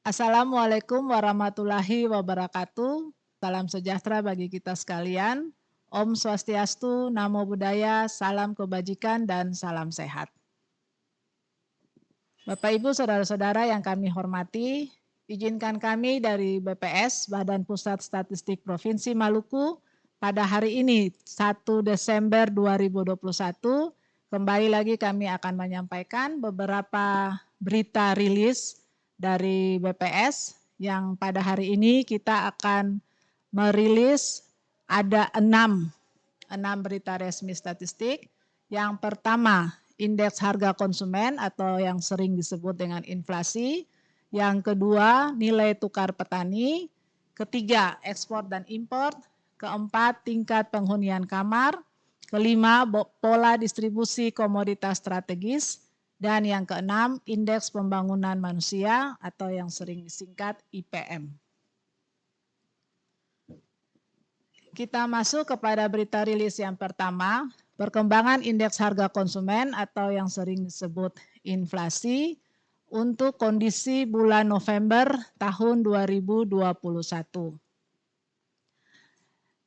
Assalamualaikum warahmatullahi wabarakatuh. Salam sejahtera bagi kita sekalian. Om Swastiastu, Namo Buddhaya, salam kebajikan dan salam sehat. Bapak Ibu Saudara-saudara yang kami hormati, izinkan kami dari BPS Badan Pusat Statistik Provinsi Maluku pada hari ini 1 Desember 2021 kembali lagi kami akan menyampaikan beberapa berita rilis dari BPS yang pada hari ini kita akan merilis ada 6 berita resmi statistik. Yang pertama, indeks harga konsumen atau yang sering disebut dengan inflasi. Yang kedua, nilai tukar petani. Ketiga, ekspor dan impor. Keempat, tingkat penghunian kamar. Kelima, pola distribusi komoditas strategis. Dan yang keenam, indeks pembangunan manusia atau yang sering disingkat IPM. Kita masuk kepada berita rilis yang pertama, perkembangan indeks harga konsumen atau yang sering disebut inflasi untuk kondisi bulan November tahun 2021.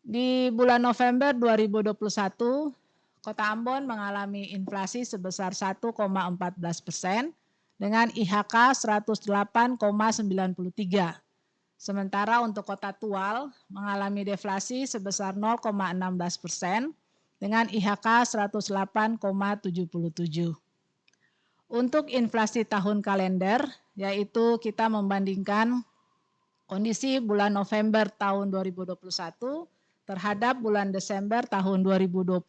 Di bulan November 2021, Kota Ambon mengalami inflasi sebesar 1,14% dengan IHK 108,93. Sementara untuk Kota Tual mengalami deflasi sebesar 0,16% dengan IHK 108,77. Untuk inflasi tahun kalender, yaitu kita membandingkan kondisi bulan November tahun 2021 terhadap bulan Desember tahun 2020.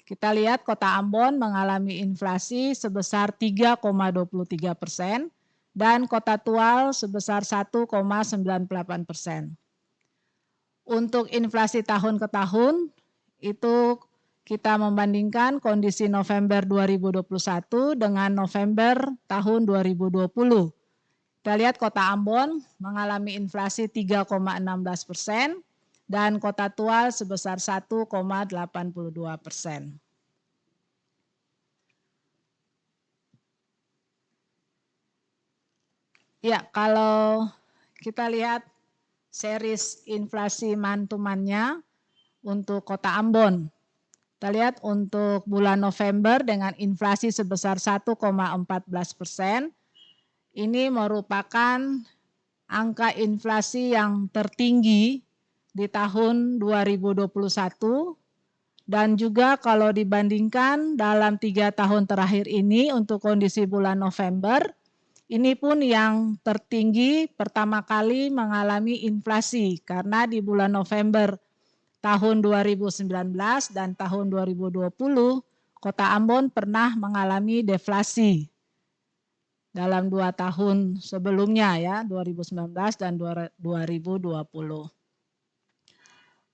Kita lihat Kota Ambon mengalami inflasi sebesar 3,23% dan Kota Tual sebesar 1,98%. Untuk inflasi tahun ke tahun, itu kita membandingkan kondisi November 2021 dengan November tahun 2020. Kita lihat Kota Ambon mengalami inflasi 3,16% dan Kota Tual sebesar 1,82%. Ya, kalau kita lihat series inflasi mantumannya untuk Kota Ambon. Kita lihat untuk bulan November dengan inflasi sebesar 1,14%. Ini merupakan angka inflasi yang tertinggi di tahun 2021 dan juga kalau dibandingkan dalam 3 tahun terakhir ini untuk kondisi bulan November, ini pun yang tertinggi pertama kali mengalami inflasi karena di bulan November tahun 2019 dan tahun 2020 Kota Ambon pernah mengalami deflasi dalam 2 tahun sebelumnya ya, 2019 dan 2020.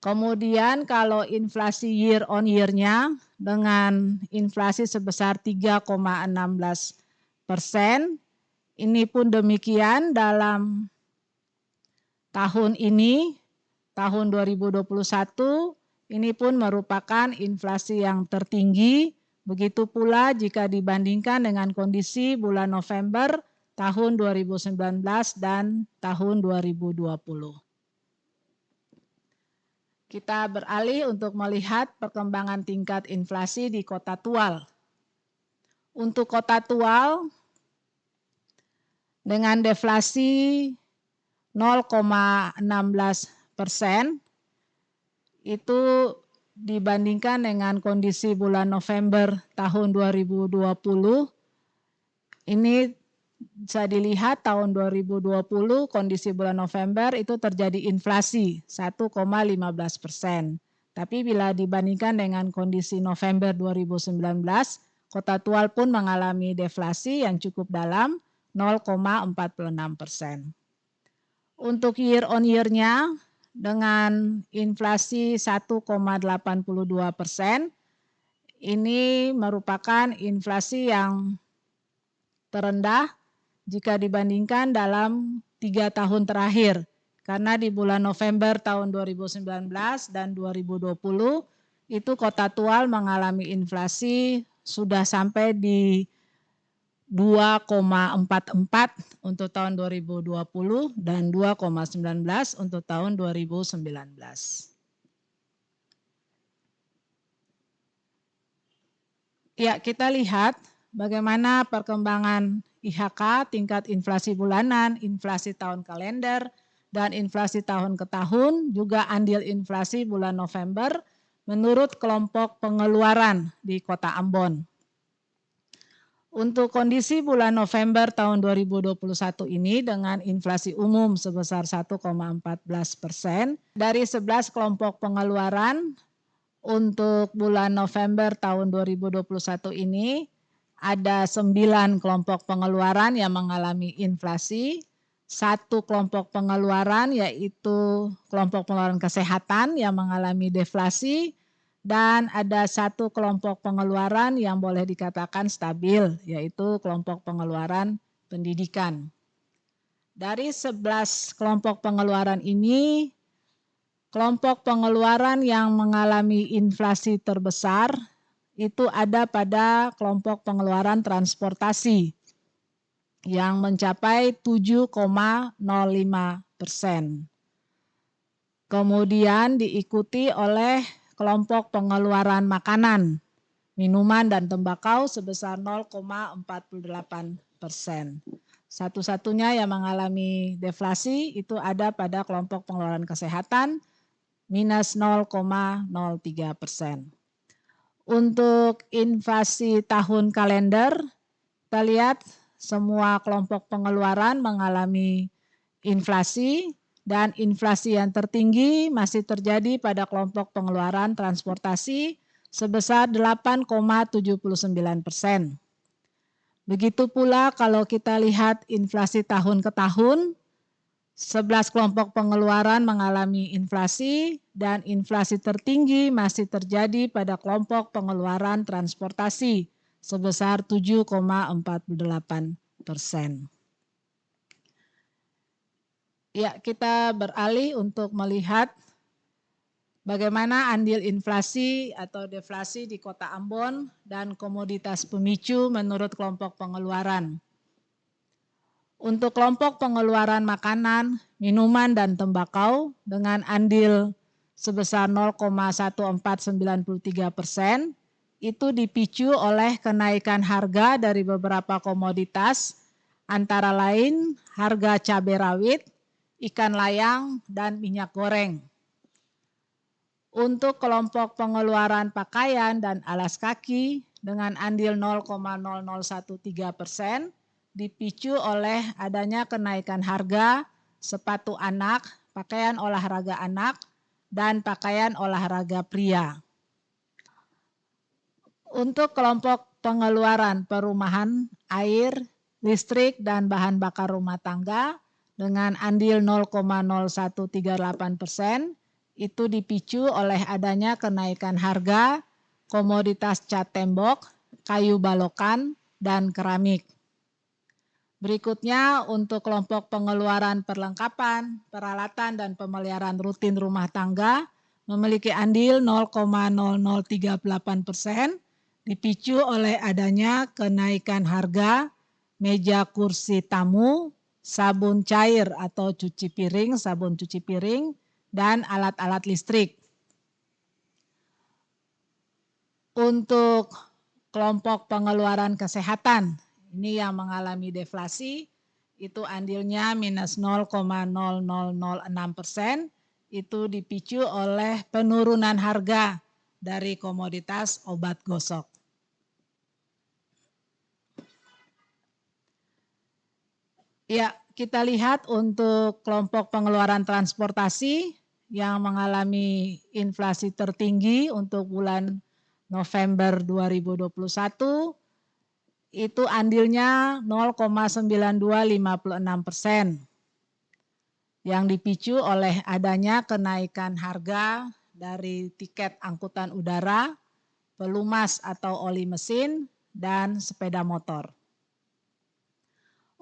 Kemudian kalau inflasi year on year-nya dengan inflasi sebesar 3,16%, ini pun demikian dalam tahun ini, tahun 2021, ini pun merupakan inflasi yang tertinggi. Begitu pula jika dibandingkan dengan kondisi bulan November tahun 2019 dan tahun 2020. Kita beralih untuk melihat perkembangan tingkat inflasi di Kota Tual. Untuk Kota Tual dengan deflasi 0,16%, itu dibandingkan dengan kondisi bulan November tahun 2020, ini bisa dilihat tahun 2020 kondisi bulan November itu terjadi inflasi 1,15%. Tapi bila dibandingkan dengan kondisi November 2019, Kota Tual pun mengalami deflasi yang cukup dalam 0,46%. Untuk year on year-nya dengan inflasi 1,82%, ini merupakan inflasi yang terendah jika dibandingkan dalam 3 tahun terakhir. Karena di bulan November tahun 2019 dan 2020 itu Kota Tual mengalami inflasi sudah sampai di 2,44 untuk tahun 2020 dan 2,19 untuk tahun 2019. Ya, kita lihat bagaimana perkembangan IHK, tingkat inflasi bulanan, inflasi tahun kalender, dan inflasi tahun ke tahun, juga andil inflasi bulan November menurut kelompok pengeluaran di Kota Ambon. Untuk kondisi bulan November tahun 2021 ini dengan inflasi umum sebesar 1,14%, dari 11 kelompok pengeluaran untuk bulan November tahun 2021 ini ada 9 kelompok pengeluaran yang mengalami inflasi, 1 kelompok pengeluaran yaitu kelompok pengeluaran kesehatan yang mengalami deflasi, dan ada 1 kelompok pengeluaran yang boleh dikatakan stabil, yaitu kelompok pengeluaran pendidikan. Dari 11 kelompok pengeluaran ini, kelompok pengeluaran yang mengalami inflasi terbesar itu ada pada kelompok pengeluaran transportasi yang mencapai 7,05%. Kemudian diikuti oleh kelompok pengeluaran makanan, minuman, dan tembakau sebesar 0,48%. Satu-satunya yang mengalami deflasi itu ada pada kelompok pengeluaran kesehatan, minus 0,03%. Untuk inflasi tahun kalender, kita lihat semua kelompok pengeluaran mengalami inflasi, dan inflasi yang tertinggi masih terjadi pada kelompok pengeluaran transportasi sebesar 8,79%. Begitu pula kalau kita lihat inflasi tahun ke tahun, 11 kelompok pengeluaran mengalami inflasi, dan inflasi tertinggi masih terjadi pada kelompok pengeluaran transportasi sebesar 7,48%. Ya, kita beralih untuk melihat bagaimana andil inflasi atau deflasi di Kota Ambon dan komoditas pemicu menurut kelompok pengeluaran. Untuk kelompok pengeluaran makanan, minuman, dan tembakau dengan andil sebesar 0,1493%, itu dipicu oleh kenaikan harga dari beberapa komoditas, antara lain harga cabai rawit, ikan layang, dan minyak goreng. Untuk kelompok pengeluaran pakaian dan alas kaki dengan andil 0,0013%, dipicu oleh adanya kenaikan harga sepatu anak, pakaian olahraga anak, dan pakaian olahraga pria. Untuk kelompok pengeluaran perumahan, air, listrik, dan bahan bakar rumah tangga dengan andil 0,0138%, itu dipicu oleh adanya kenaikan harga komoditas cat tembok, kayu balokan, dan keramik. Berikutnya untuk kelompok pengeluaran perlengkapan, peralatan, dan pemeliharaan rutin rumah tangga memiliki andil 0,0038%, dipicu oleh adanya kenaikan harga meja kursi tamu, sabun cair atau cuci piring, sabun cuci piring, dan alat-alat listrik. Untuk kelompok pengeluaran kesehatan, ini yang mengalami deflasi, itu andilnya minus 0,0006%, itu dipicu oleh penurunan harga dari komoditas obat gosok. Ya, kita lihat untuk kelompok pengeluaran transportasi yang mengalami inflasi tertinggi untuk bulan November 2021, itu andilnya 0,9256%, yang dipicu oleh adanya kenaikan harga dari tiket angkutan udara, pelumas atau oli mesin, dan sepeda motor.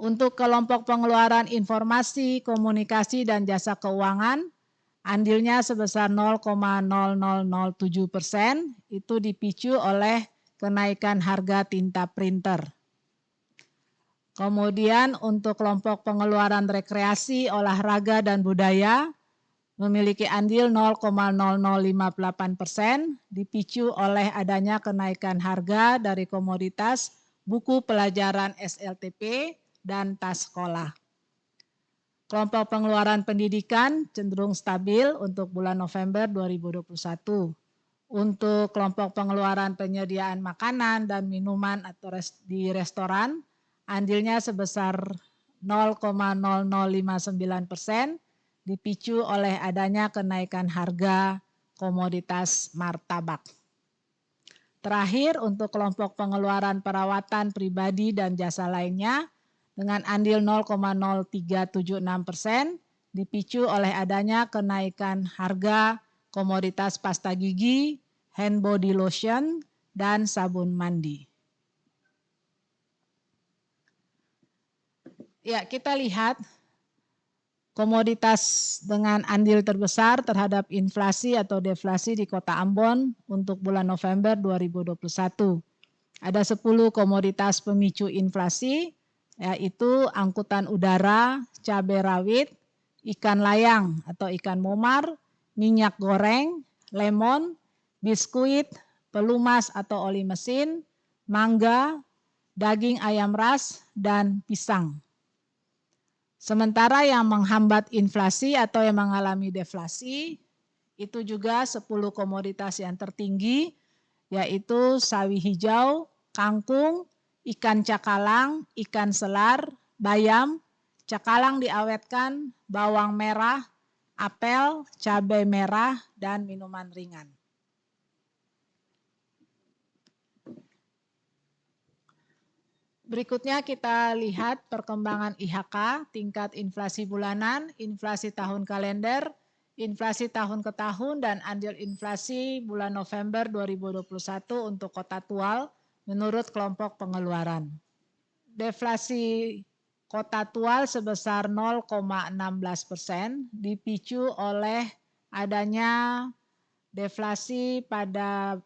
Untuk kelompok pengeluaran informasi, komunikasi, dan jasa keuangan, andilnya sebesar 0,0007%, itu dipicu oleh kenaikan harga tinta printer. Kemudian untuk kelompok pengeluaran rekreasi, olahraga, dan budaya memiliki andil 0,0058%, dipicu oleh adanya kenaikan harga dari komoditas buku pelajaran SLTP dan tas sekolah. Kelompok pengeluaran pendidikan cenderung stabil untuk bulan November 2021. Untuk kelompok pengeluaran penyediaan makanan dan minuman atau di restoran, andilnya sebesar 0,0059%, dipicu oleh adanya kenaikan harga komoditas martabak. Terakhir, untuk kelompok pengeluaran perawatan pribadi dan jasa lainnya dengan andil 0,0376%, dipicu oleh adanya kenaikan harga komoditas pasta gigi, hand body lotion, dan sabun mandi. Ya, kita lihat komoditas dengan andil terbesar terhadap inflasi atau deflasi di Kota Ambon untuk bulan November 2021. Ada 10 komoditas pemicu inflasi, yaitu angkutan udara, cabai rawit, ikan layang atau ikan momar, minyak goreng, lemon, biskuit, pelumas atau oli mesin, mangga, daging ayam ras, dan pisang. Sementara yang menghambat inflasi atau yang mengalami deflasi, itu juga 10 komoditas yang tertinggi, yaitu sawi hijau, kangkung, ikan cakalang, ikan selar, bayam, cakalang diawetkan, bawang merah, apel, cabai merah, dan minuman ringan. Berikutnya kita lihat perkembangan IHK, tingkat inflasi bulanan, inflasi tahun kalender, inflasi tahun ke tahun, dan andil inflasi bulan November 2021 untuk Kota Tual menurut kelompok pengeluaran. Deflasi Kota Tual sebesar 0,16%, dipicu oleh adanya deflasi pada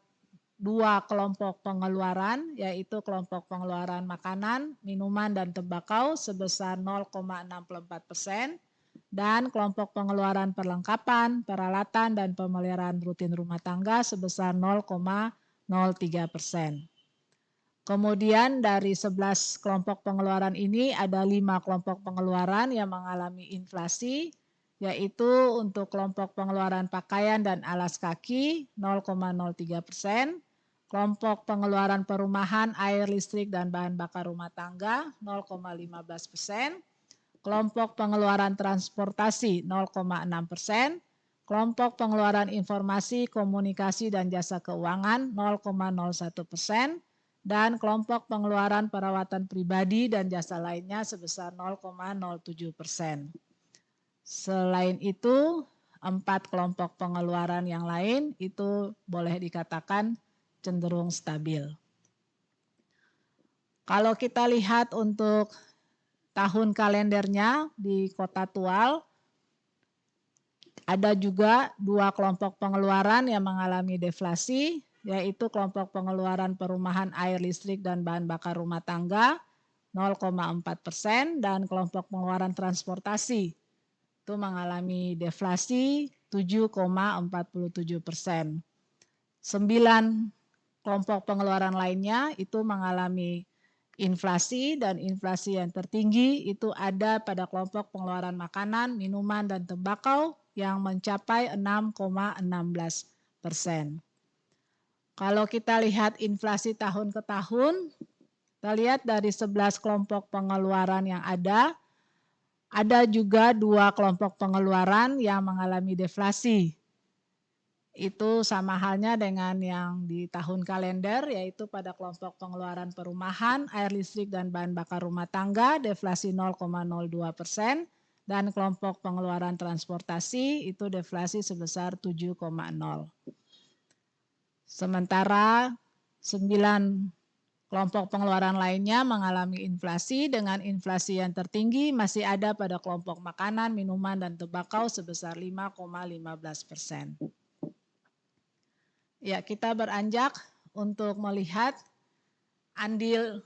dua kelompok pengeluaran, yaitu kelompok pengeluaran makanan, minuman, dan tembakau sebesar 0,64%, dan kelompok pengeluaran perlengkapan, peralatan, dan pemeliharaan rutin rumah tangga sebesar 0,03%. Kemudian dari 11 kelompok pengeluaran ini ada 5 kelompok pengeluaran yang mengalami inflasi, yaitu untuk kelompok pengeluaran pakaian dan alas kaki 0,03%, kelompok pengeluaran perumahan, air, listrik, dan bahan bakar rumah tangga 0,15%, kelompok pengeluaran transportasi 0,6%, kelompok pengeluaran informasi, komunikasi, dan jasa keuangan 0,01%, dan kelompok pengeluaran perawatan pribadi dan jasa lainnya sebesar 0,07%. Selain itu, 4 kelompok pengeluaran yang lain itu boleh dikatakan cenderung stabil. Kalau kita lihat untuk tahun kalendernya di Kota Tual, ada juga 2 kelompok pengeluaran yang mengalami deflasi, yaitu kelompok pengeluaran perumahan, air, listrik, dan bahan bakar rumah tangga 0,4%, dan kelompok pengeluaran transportasi itu mengalami deflasi 7,47%. 9 kelompok pengeluaran lainnya itu mengalami inflasi, dan inflasi yang tertinggi itu ada pada kelompok pengeluaran makanan, minuman, dan tembakau yang mencapai 6,16%. Kalau kita lihat inflasi tahun ke tahun, kita lihat dari 11 kelompok pengeluaran yang ada juga 2 kelompok pengeluaran yang mengalami deflasi. Itu sama halnya dengan yang di tahun kalender, yaitu pada kelompok pengeluaran perumahan, air, listrik, dan bahan bakar rumah tangga deflasi 0,02%, dan kelompok pengeluaran transportasi itu deflasi sebesar 7,0. Sementara 9 kelompok pengeluaran lainnya mengalami inflasi, dengan inflasi yang tertinggi masih ada pada kelompok makanan, minuman, dan tembakau sebesar 5,15%. Ya, kita beranjak untuk melihat andil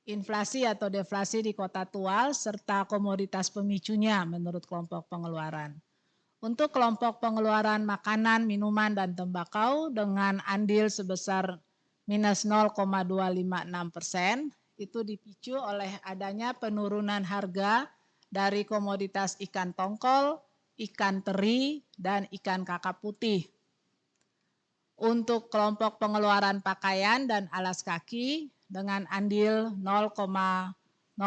inflasi atau deflasi di kota Tual, serta komoditas pemicunya menurut kelompok pengeluaran. Untuk kelompok pengeluaran makanan, minuman, dan tembakau dengan andil sebesar minus 0,256%, itu dipicu oleh adanya penurunan harga dari komoditas ikan tongkol, ikan teri, dan ikan kakap putih. Untuk kelompok pengeluaran pakaian dan alas kaki dengan andil 0,0021%,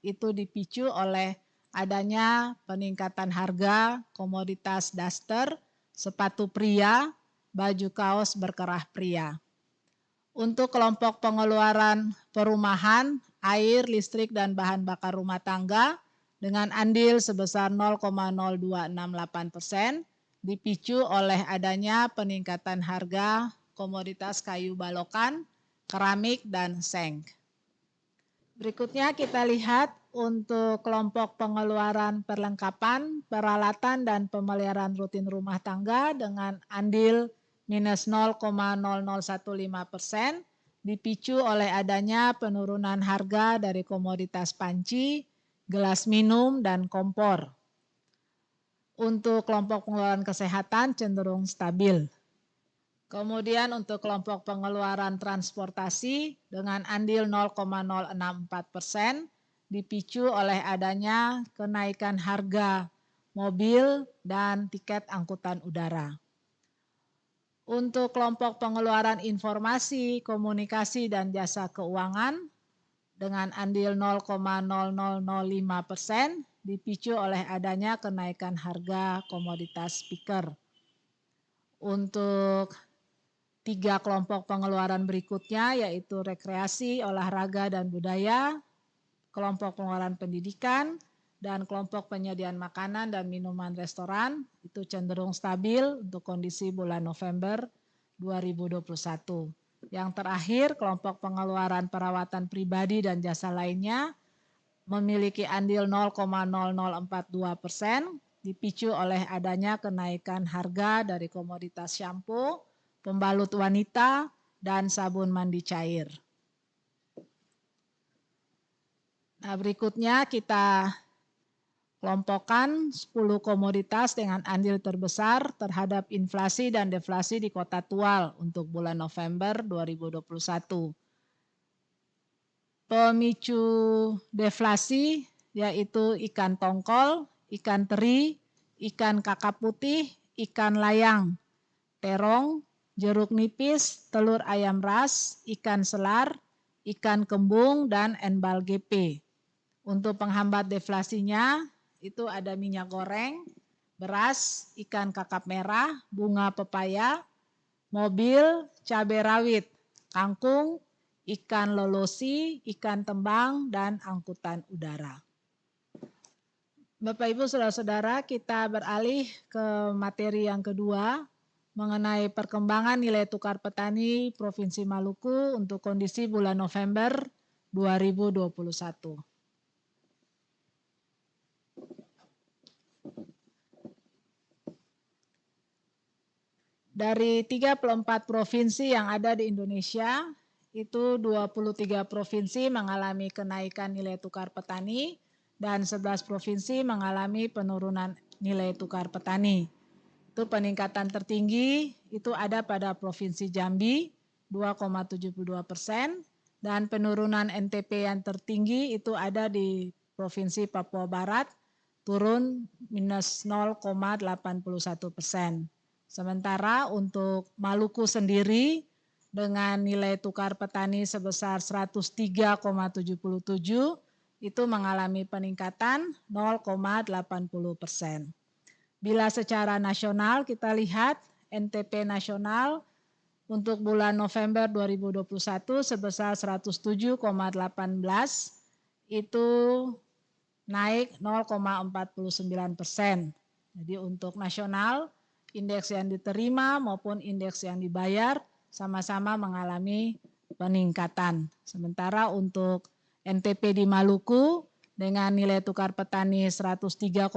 itu dipicu oleh adanya peningkatan harga komoditas daster, sepatu pria, baju kaos berkerah pria. Untuk kelompok pengeluaran perumahan, air, listrik, dan bahan bakar rumah tangga dengan andil sebesar 0,0268%, dipicu oleh adanya peningkatan harga komoditas kayu balokan, keramik, dan seng. Berikutnya kita lihat untuk kelompok pengeluaran perlengkapan, peralatan, dan pemeliharaan rutin rumah tangga dengan andil minus 0,0015%, dipicu oleh adanya penurunan harga dari komoditas panci, gelas minum, dan kompor. Untuk kelompok pengeluaran kesehatan cenderung stabil. Kemudian untuk kelompok pengeluaran transportasi dengan andil 0,064%, dipicu oleh adanya kenaikan harga mobil dan tiket angkutan udara. Untuk kelompok pengeluaran informasi, komunikasi, dan jasa keuangan dengan andil 0,0005%, dipicu oleh adanya kenaikan harga komoditas speaker. Untuk 3 kelompok pengeluaran berikutnya yaitu rekreasi, olahraga, dan budaya, kelompok pengeluaran pendidikan, dan kelompok penyediaan makanan dan minuman restoran itu cenderung stabil untuk kondisi bulan November 2021. Yang terakhir, kelompok pengeluaran perawatan pribadi dan jasa lainnya memiliki andil 0,0042%, dipicu oleh adanya kenaikan harga dari komoditas shampoo, pembalut wanita, dan sabun mandi cair. Nah, berikutnya kita kelompokkan 10 komoditas dengan andil terbesar terhadap inflasi dan deflasi di Kota Tual untuk bulan November 2021. Pemicu deflasi yaitu ikan tongkol, ikan teri, ikan kakap putih, ikan layang, terong, jeruk nipis, telur ayam ras, ikan selar, ikan kembung, dan enbal GP. Untuk penghambat deflasinya itu ada minyak goreng, beras, ikan kakap merah, bunga pepaya, mobil, cabai rawit, kangkung, ikan lolosi, ikan tembang, dan angkutan udara. Bapak Ibu Saudara-saudara, kita beralih ke materi yang kedua mengenai perkembangan nilai tukar petani Provinsi Maluku untuk kondisi bulan November 2021. Dari 34 provinsi yang ada di Indonesia, itu 23 provinsi mengalami kenaikan nilai tukar petani dan 11 provinsi mengalami penurunan nilai tukar petani. Itu peningkatan tertinggi itu ada pada Provinsi Jambi 2,72% dan penurunan NTP yang tertinggi itu ada di Provinsi Papua Barat turun minus 0,81%. Sementara untuk Maluku sendiri dengan nilai tukar petani sebesar 103,77 itu mengalami peningkatan 0,80%. Bila secara nasional kita lihat NTP nasional untuk bulan November 2021 sebesar 107,18 itu naik 0,49%. Jadi untuk nasional indeks yang diterima maupun indeks yang dibayar sama-sama mengalami peningkatan. Sementara untuk NTP di Maluku dengan nilai tukar petani 103,77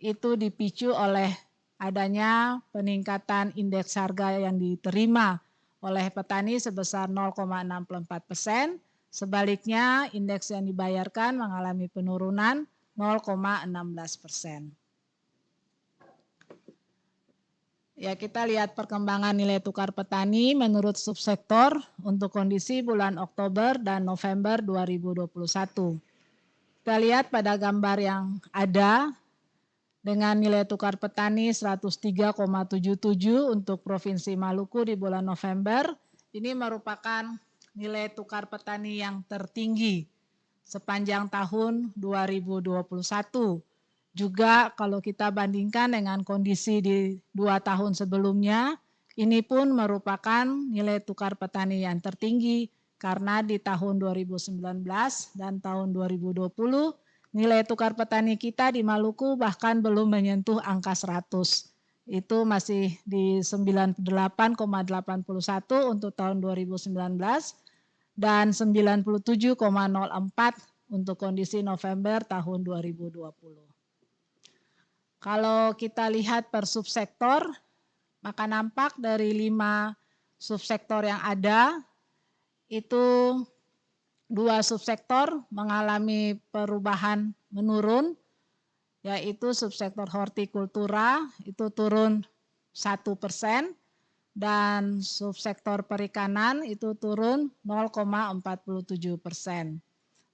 itu dipicu oleh adanya peningkatan indeks harga yang diterima oleh petani sebesar 0,64%. Sebaliknya, indeks yang dibayarkan mengalami penurunan 0,16%. Ya, kita lihat perkembangan nilai tukar petani menurut subsektor untuk kondisi bulan Oktober dan November 2021. Kita lihat pada gambar yang ada dengan nilai tukar petani 103,77 untuk Provinsi Maluku di bulan November. Ini merupakan nilai tukar petani yang tertinggi sepanjang tahun 2021. Juga kalau kita bandingkan dengan kondisi di 2 tahun sebelumnya, ini pun merupakan nilai tukar petani yang tertinggi karena di tahun 2019 dan tahun 2020 nilai tukar petani kita di Maluku bahkan belum menyentuh angka 100. Itu masih di 98,81 untuk tahun 2019 dan 97,04 untuk kondisi November tahun 2020. Kalau kita lihat per subsektor, maka nampak dari 5 subsektor yang ada, itu 2 subsektor mengalami perubahan menurun, yaitu subsektor hortikultura itu turun 1%, dan subsektor perikanan itu turun 0,47%.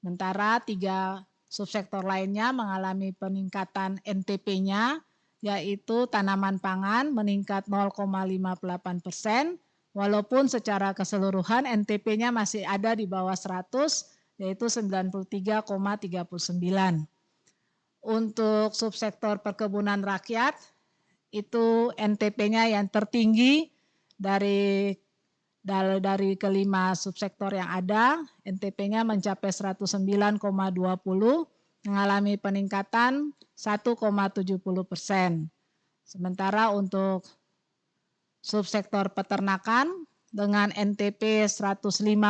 Sementara 3 subsektor lainnya mengalami peningkatan NTP-nya, yaitu tanaman pangan meningkat 0,58%, walaupun secara keseluruhan NTP-nya masih ada di bawah 100, yaitu 93,39. Untuk subsektor perkebunan rakyat, itu NTP-nya yang tertinggi dari kelima subsektor yang ada, NTP-nya mencapai 109,20, mengalami peningkatan 1,70%. Sementara untuk subsektor peternakan dengan NTP 105,30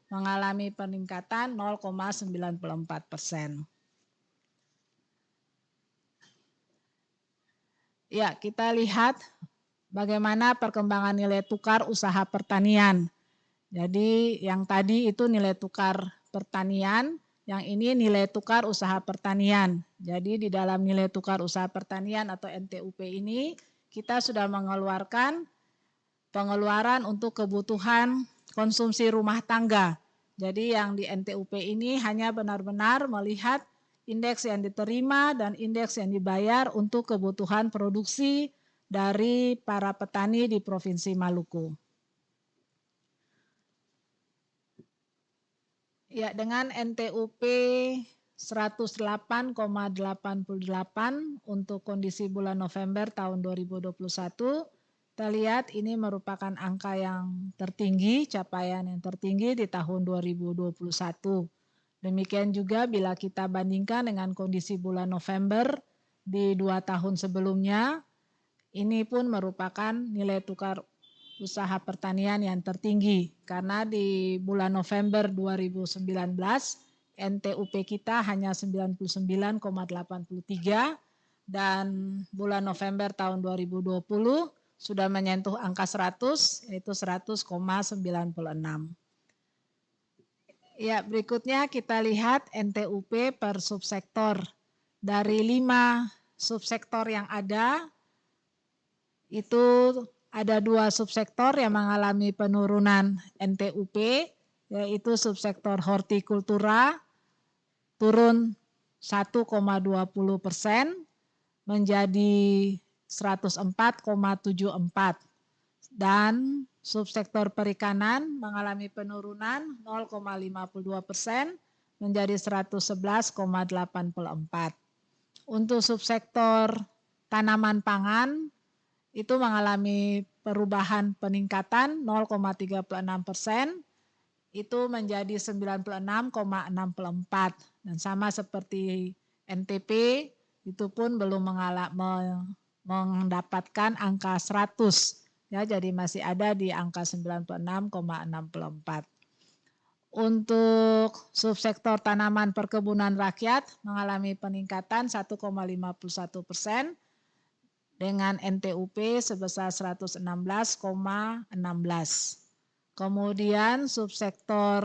mengalami peningkatan 0,94%. Ya, kita lihat bagaimana perkembangan nilai tukar usaha pertanian. Jadi yang tadi itu nilai tukar pertanian, yang ini nilai tukar usaha pertanian. Jadi di dalam nilai tukar usaha pertanian atau NTUP ini kita sudah mengeluarkan pengeluaran untuk kebutuhan konsumsi rumah tangga. Jadi yang di NTUP ini hanya benar-benar melihat indeks yang diterima dan indeks yang dibayar untuk kebutuhan produksi dari para petani di Provinsi Maluku. Ya, dengan NTUP 108,88 untuk kondisi bulan November tahun 2021, kita lihat ini merupakan angka yang tertinggi, capaian yang tertinggi di tahun 2021. Demikian juga bila kita bandingkan dengan kondisi bulan November di 2 tahun sebelumnya, ini pun merupakan nilai tukar usaha pertanian yang tertinggi karena di bulan November 2019 NTUP kita hanya 99,83 dan bulan November tahun 2020 sudah menyentuh angka 100 yaitu 100,96. Ya, berikutnya kita lihat NTUP per subsektor. Dari 5 subsektor yang ada, itu ada 2 subsektor yang mengalami penurunan NTUP, yaitu subsektor hortikultura turun 1,20% menjadi 104,74, dan subsektor perikanan mengalami penurunan 0,52% menjadi 111,84. Untuk subsektor tanaman pangan itu mengalami perubahan peningkatan 0,36%, itu menjadi 96,64, dan sama seperti NTP itu pun belum mendapatkan angka 100. Ya, jadi masih ada di angka 96,64. Untuk subsektor tanaman perkebunan rakyat mengalami peningkatan 1,51%, dengan NTUP sebesar 116,16. Kemudian subsektor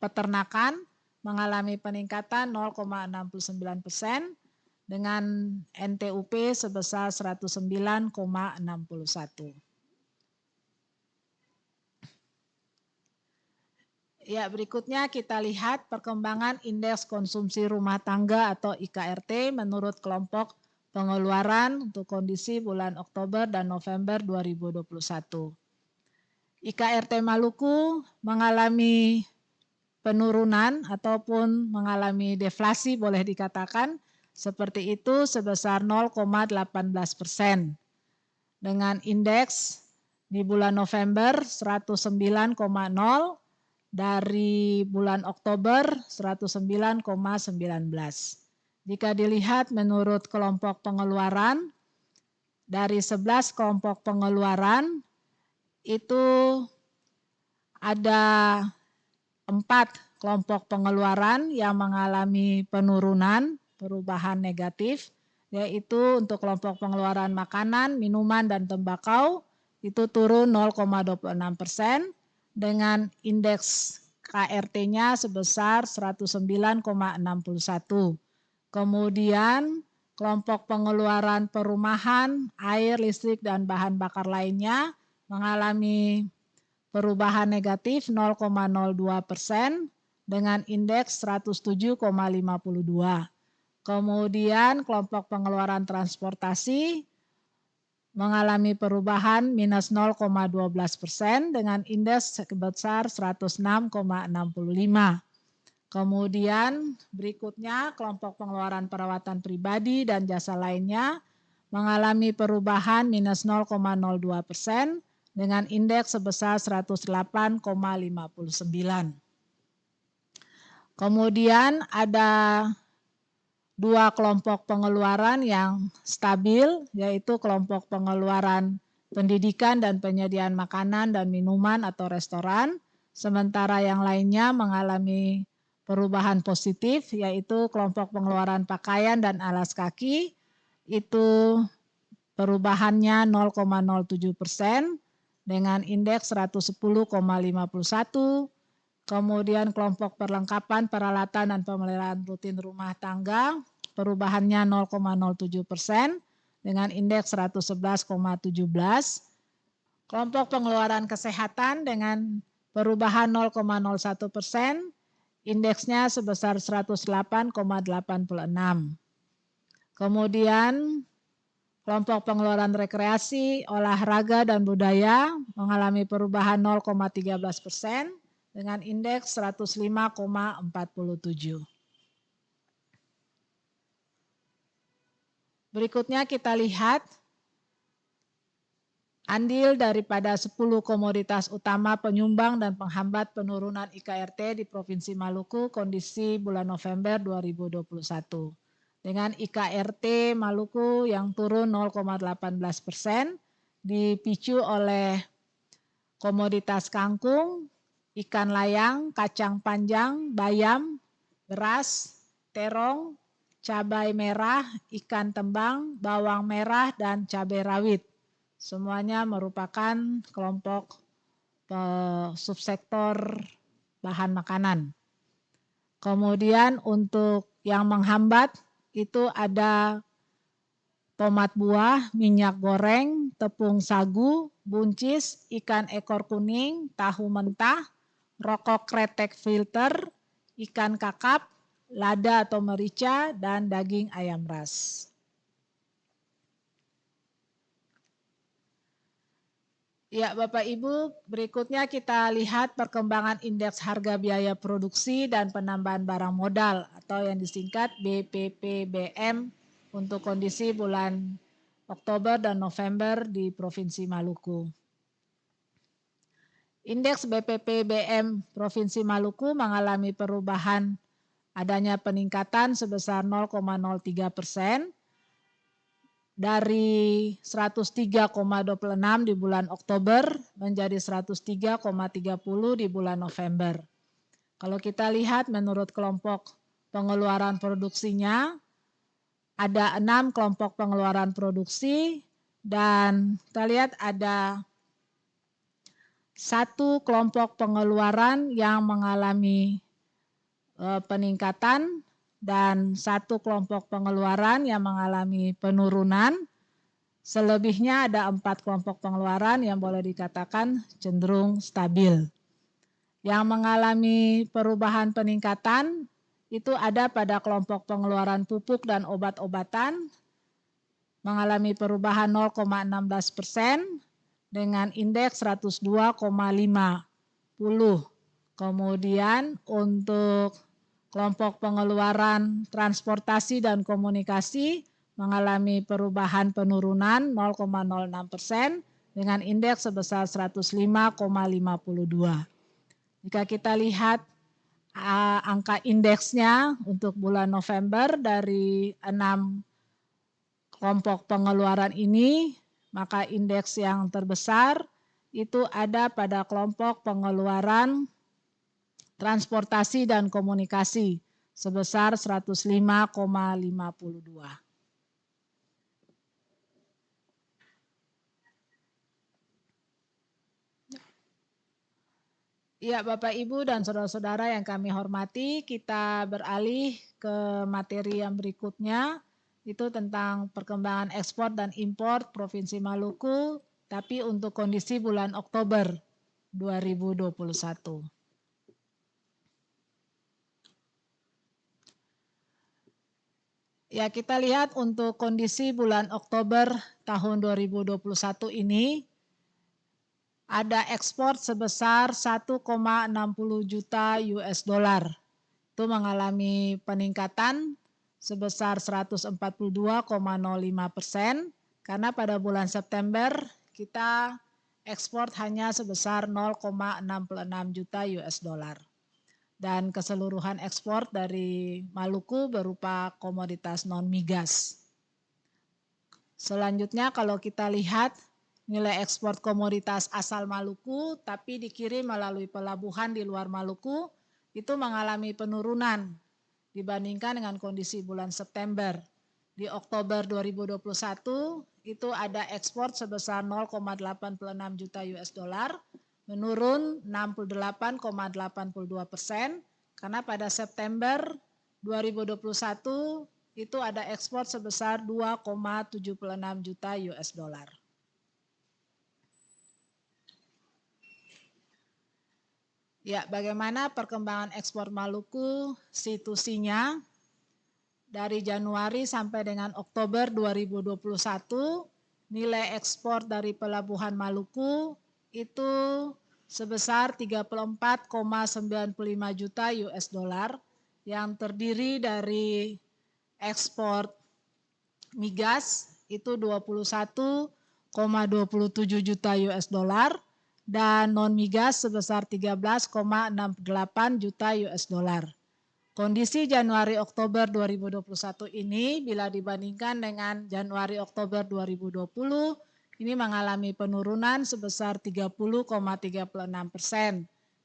peternakan mengalami peningkatan 0,69% dengan NTUP sebesar 109,61. Ya, berikutnya kita lihat perkembangan indeks konsumsi rumah tangga atau IKRT menurut kelompok pengeluaran untuk kondisi bulan Oktober dan November 2021. IKRT Maluku mengalami penurunan ataupun mengalami deflasi boleh dikatakan seperti itu sebesar 0,18% dengan indeks di bulan November 109,0 dari bulan Oktober 109,19. Jika dilihat menurut kelompok pengeluaran, dari 11 kelompok pengeluaran itu ada 4 kelompok pengeluaran yang mengalami perubahan negatif, yaitu untuk kelompok pengeluaran makanan, minuman, dan tembakau itu turun 0,26%, dengan indeks KRT-nya sebesar 109,61. Kemudian kelompok pengeluaran perumahan, air, listrik, dan bahan bakar lainnya mengalami perubahan negatif 0,02% dengan indeks 107,52. Kemudian kelompok pengeluaran transportasi mengalami perubahan minus 0,12% dengan indeks sebesar 106,65. Kemudian berikutnya kelompok pengeluaran perawatan pribadi dan jasa lainnya mengalami perubahan minus 0,02% dengan indeks sebesar 108,59. Kemudian ada 2 kelompok pengeluaran yang stabil, yaitu kelompok pengeluaran pendidikan dan penyediaan makanan dan minuman atau restoran, sementara yang lainnya mengalami perubahan positif, yaitu kelompok pengeluaran pakaian dan alas kaki, itu perubahannya 0,07% dengan indeks 110,51. Kemudian kelompok perlengkapan peralatan dan pemeliharaan rutin rumah tangga perubahannya 0,07% dengan indeks 111,17. Kelompok pengeluaran kesehatan dengan perubahan 0,01%, indeksnya sebesar 108,86. Kemudian kelompok pengeluaran rekreasi, olahraga, dan budaya mengalami perubahan 0,13% dengan indeks 105,47. Berikutnya kita lihat andil daripada 10 komoditas utama penyumbang dan penghambat penurunan IKRT di Provinsi Maluku kondisi bulan November 2021. Dengan IKRT Maluku yang turun 0,18% dipicu oleh komoditas kangkung, ikan layang, kacang panjang, bayam, beras, terong, cabai merah, ikan tembang, bawang merah, dan cabai rawit. Semuanya merupakan kelompok subsektor bahan makanan. Kemudian untuk yang menghambat itu ada tomat buah, minyak goreng, tepung sagu, buncis, ikan ekor kuning, tahu mentah, rokok kretek filter, ikan kakap, lada atau merica, dan daging ayam ras. Ya, Bapak Ibu, berikutnya kita lihat perkembangan indeks harga biaya produksi dan penambahan barang modal atau yang disingkat BPPBM untuk kondisi bulan Oktober dan November di Provinsi Maluku. Indeks BPPBM Provinsi Maluku mengalami perubahan adanya peningkatan sebesar 0,03%. Dari 103,26 di bulan Oktober menjadi 103,30 di bulan November. Kalau kita lihat menurut kelompok pengeluaran produksinya, ada 6 kelompok pengeluaran produksi Dan kita lihat ada satu kelompok pengeluaran yang mengalami peningkatan dan satu kelompok pengeluaran yang mengalami penurunan. Selebihnya ada 4 kelompok pengeluaran yang boleh dikatakan cenderung stabil. Yang mengalami perubahan peningkatan itu ada pada kelompok pengeluaran pupuk dan obat-obatan, mengalami perubahan 0,16% dengan indeks 102,50. Kemudian untuk kelompok pengeluaran transportasi dan komunikasi mengalami perubahan penurunan 0,06% dengan indeks sebesar 105,52. Jika kita lihat angka indeksnya untuk bulan November dari 6 kelompok pengeluaran ini, maka indeks yang terbesar itu ada pada kelompok pengeluaran transportasi dan komunikasi sebesar 105,52. Ya, Bapak, Ibu, dan saudara-saudara yang kami hormati, kita beralih ke materi yang berikutnya, itu tentang perkembangan ekspor dan impor Provinsi Maluku, tapi untuk kondisi bulan Oktober 2021. Ya, kita lihat untuk kondisi bulan Oktober tahun 2021 ini, ada ekspor sebesar 1,60 juta US dollar. Itu mengalami peningkatan sebesar 142,05% karena pada bulan September kita ekspor hanya sebesar 0,66 juta US dollar. Dan keseluruhan ekspor dari Maluku berupa komoditas non-migas. Selanjutnya kalau kita lihat nilai ekspor komoditas asal Maluku tapi dikirim melalui pelabuhan di luar Maluku itu mengalami penurunan dibandingkan dengan kondisi bulan September. Di Oktober 2021 itu ada ekspor sebesar 0,86 juta US dollar, menurun 68,82% karena pada September 2021 itu ada ekspor sebesar 2,76 juta US dollar. Ya, bagaimana perkembangan ekspor Maluku situasinya dari Januari sampai dengan Oktober 2021, nilai ekspor dari pelabuhan Maluku itu sebesar 34,95 juta US dollar yang terdiri dari ekspor migas itu 21,27 juta US dollar dan non migas sebesar 13,68 juta US dollar. Kondisi Januari Oktober 2021 ini bila dibandingkan dengan Januari Oktober 2020 ini mengalami penurunan sebesar 30,36%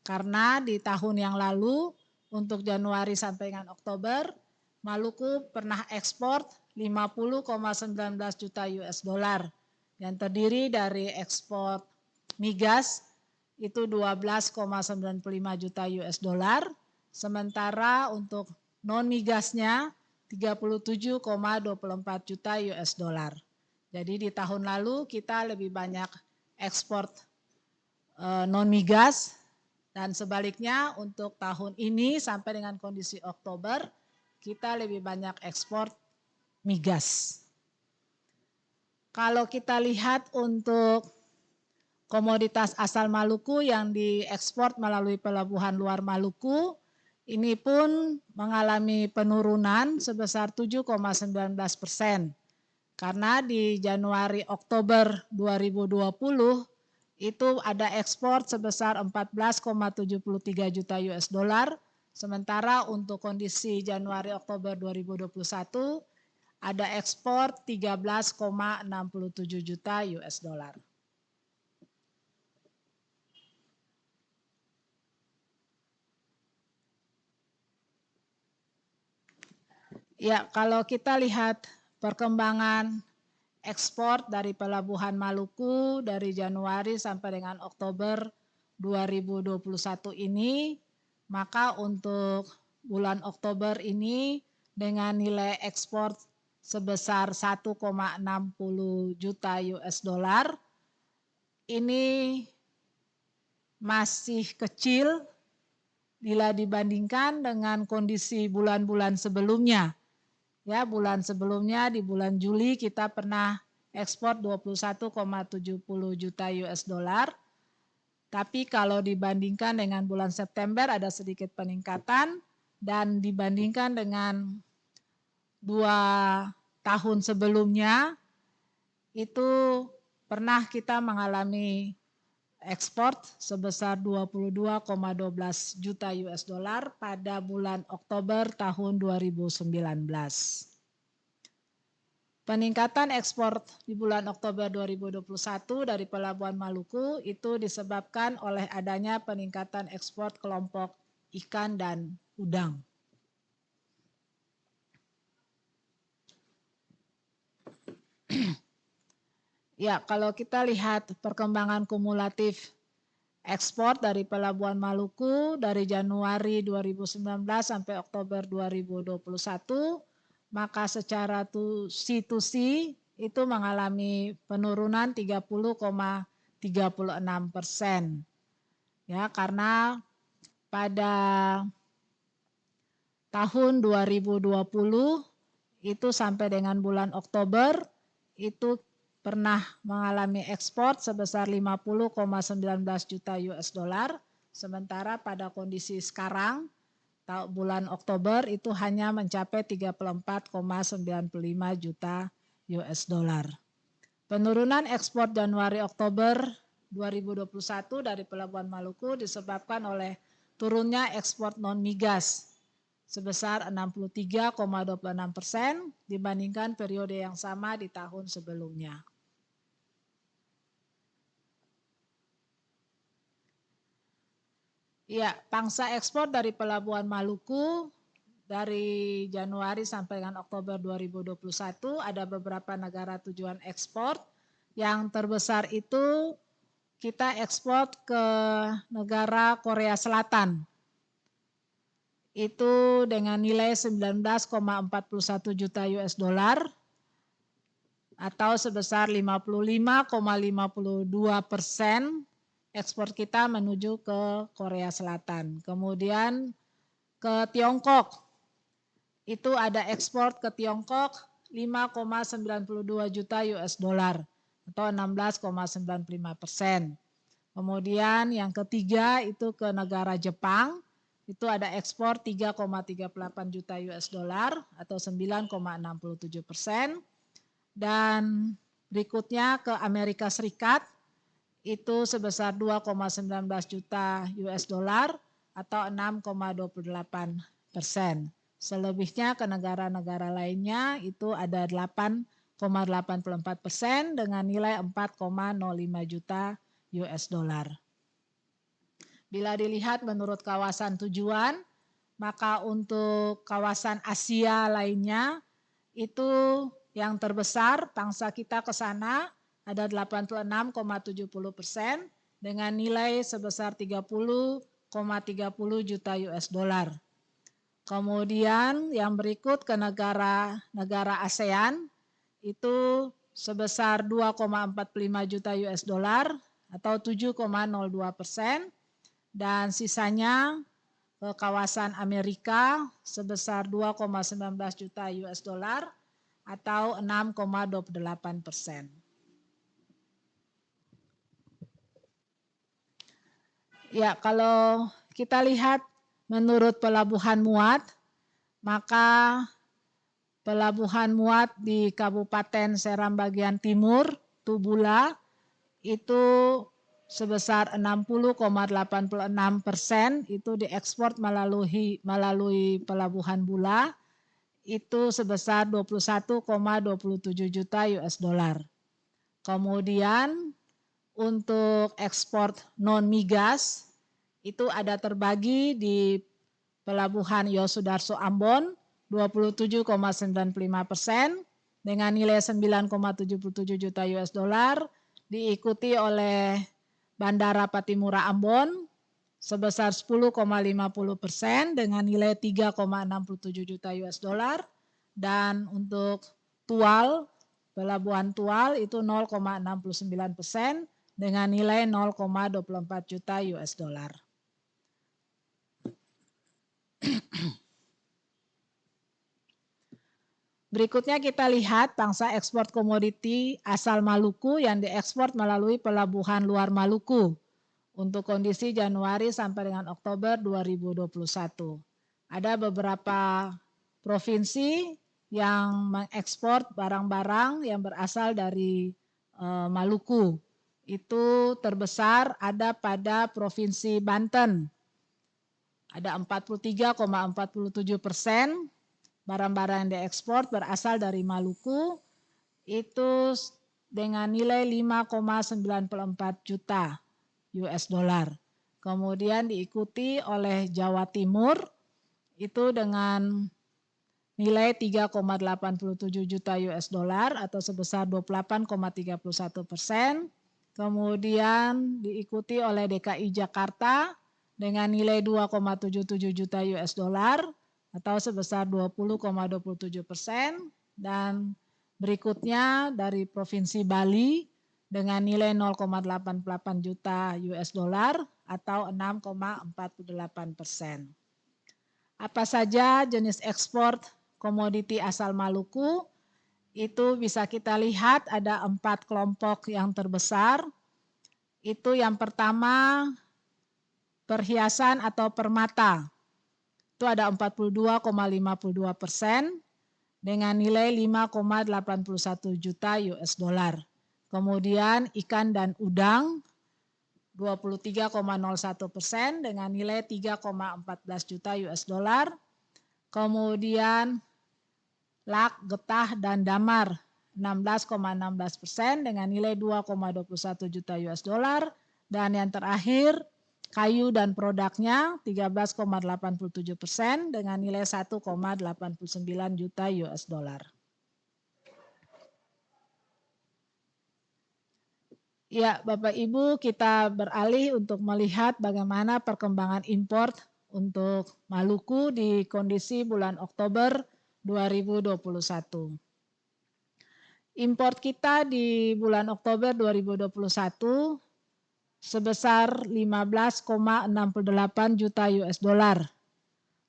karena di tahun yang lalu untuk Januari sampai dengan Oktober Maluku pernah ekspor 50,19 juta US dollar yang terdiri dari ekspor migas itu 12,95 juta US dollar, sementara untuk non migasnya 37,24 juta US dollar. Jadi di tahun lalu kita lebih banyak ekspor non migas dan sebaliknya untuk tahun ini sampai dengan kondisi Oktober kita lebih banyak ekspor migas. Kalau kita lihat untuk komoditas asal Maluku yang diekspor melalui pelabuhan luar Maluku, ini pun mengalami penurunan sebesar 7,19%. Karena di Januari Oktober 2020 itu ada ekspor sebesar 14,73 juta US dollar, sementara untuk kondisi Januari Oktober 2021 ada ekspor 13,67 juta US dollar. Ya, kalau kita lihat perkembangan ekspor dari Pelabuhan Maluku dari Januari sampai dengan Oktober 2021 ini, maka untuk bulan Oktober ini dengan nilai ekspor sebesar 1,60 juta US dollar, ini masih kecil bila dibandingkan dengan kondisi bulan-bulan sebelumnya. Ya, bulan sebelumnya di bulan Juli kita pernah ekspor 21,70 juta US dollar. Tapi kalau dibandingkan dengan bulan September ada sedikit peningkatan, dan dibandingkan dengan 2 tahun sebelumnya itu pernah kita mengalami ekspor sebesar 22,12 juta US dollar pada bulan Oktober tahun 2019. Peningkatan ekspor di bulan Oktober 2021 dari Pelabuhan Maluku itu disebabkan oleh adanya peningkatan ekspor kelompok ikan dan udang. Ya, kalau kita lihat perkembangan kumulatif ekspor dari Pelabuhan Maluku dari Januari 2019 sampai Oktober 2021, maka secara C2C itu mengalami penurunan 30,36%. Ya, karena pada tahun 2020 itu sampai dengan bulan Oktober itu pernah mengalami ekspor sebesar 50,19 juta US dollar, sementara pada kondisi sekarang bulan Oktober itu hanya mencapai 34,95 juta US dollar. Penurunan ekspor Januari-Oktober 2021 dari Pelabuhan Maluku disebabkan oleh turunnya ekspor non-migas sebesar 63,26% dibandingkan periode yang sama di tahun sebelumnya. Ya, pangsa ekspor dari Pelabuhan Maluku dari Januari sampai dengan Oktober 2021 ada beberapa negara tujuan ekspor. Yang terbesar itu kita ekspor ke negara Korea Selatan. Itu dengan nilai 19,41 juta US dollar atau sebesar 55,52% ekspor kita menuju ke Korea Selatan. Kemudian ke Tiongkok, itu ada ekspor ke Tiongkok 5,92 juta US dollar atau 16,95%. Kemudian yang ketiga itu ke negara Jepang, itu ada ekspor 3,38 juta US dollar atau 9,67%. Dan berikutnya ke Amerika Serikat, itu sebesar 2,19 juta US dollar atau 6,28%. Selebihnya ke negara-negara lainnya itu ada 8,84% dengan nilai 4,05 juta US dollar. Bila dilihat menurut kawasan tujuan, maka untuk kawasan Asia lainnya itu yang terbesar pangsa kita ke sana ada 86,70% dengan nilai sebesar 30,30 juta US dollar. Kemudian yang berikut ke negara ASEAN itu sebesar 2,45 juta US dollar atau 7,02%, dan sisanya ke kawasan Amerika sebesar 2,19 juta US dollar atau 6,28%. Ya, kalau kita lihat menurut pelabuhan muat, maka pelabuhan muat di Kabupaten Seram bagian timur, Tubula, itu sebesar 60,86% itu diekspor melalui pelabuhan Bula, itu sebesar 21,27 juta US dollar. Kemudian untuk ekspor non-migas itu ada terbagi di Pelabuhan Yosudarso Ambon 27,95%, dengan nilai 9,77 juta US dollar, diikuti oleh Bandara Patimura Ambon sebesar 10,50% dengan nilai 3,67 juta US dollar, dan untuk Tual, Pelabuhan Tual itu 0,69% dengan nilai 0,24 juta US dollar. Berikutnya kita lihat pangsa ekspor komoditi asal Maluku yang diekspor melalui pelabuhan luar Maluku untuk kondisi Januari sampai dengan Oktober 2021. Ada beberapa provinsi yang mengekspor barang-barang yang berasal dari Maluku. Itu terbesar ada pada Provinsi Banten. Ada 43,47% barang-barang yang diekspor berasal dari Maluku, itu dengan nilai 5,94 juta US dollar. Kemudian diikuti oleh Jawa Timur itu dengan nilai 3,87 juta US dollar atau sebesar 28,31%. Kemudian diikuti oleh DKI Jakarta dengan nilai 2,77 juta US dollar atau sebesar 20,27%, dan berikutnya dari Provinsi Bali dengan nilai 0,88 juta US dollar atau 6,48%. Apa saja jenis ekspor komoditi asal Maluku? Itu bisa kita lihat ada 4 kelompok yang terbesar. Itu yang pertama perhiasan atau permata. Itu ada 42,52% dengan nilai 5,81 juta US dollar. Kemudian ikan dan udang 23,01% dengan nilai 3,14 juta US dollar. Kemudian lak, getah, dan damar 16,16% dengan nilai 2,21 juta US dollar. Dan yang terakhir kayu dan produknya 13,87% dengan nilai 1,89 juta US dollar. Ya, Bapak Ibu, kita beralih untuk melihat bagaimana perkembangan impor untuk Maluku di kondisi bulan Oktober 2021. Impor kita di bulan Oktober 2021 sebesar 15,68 juta US dollar.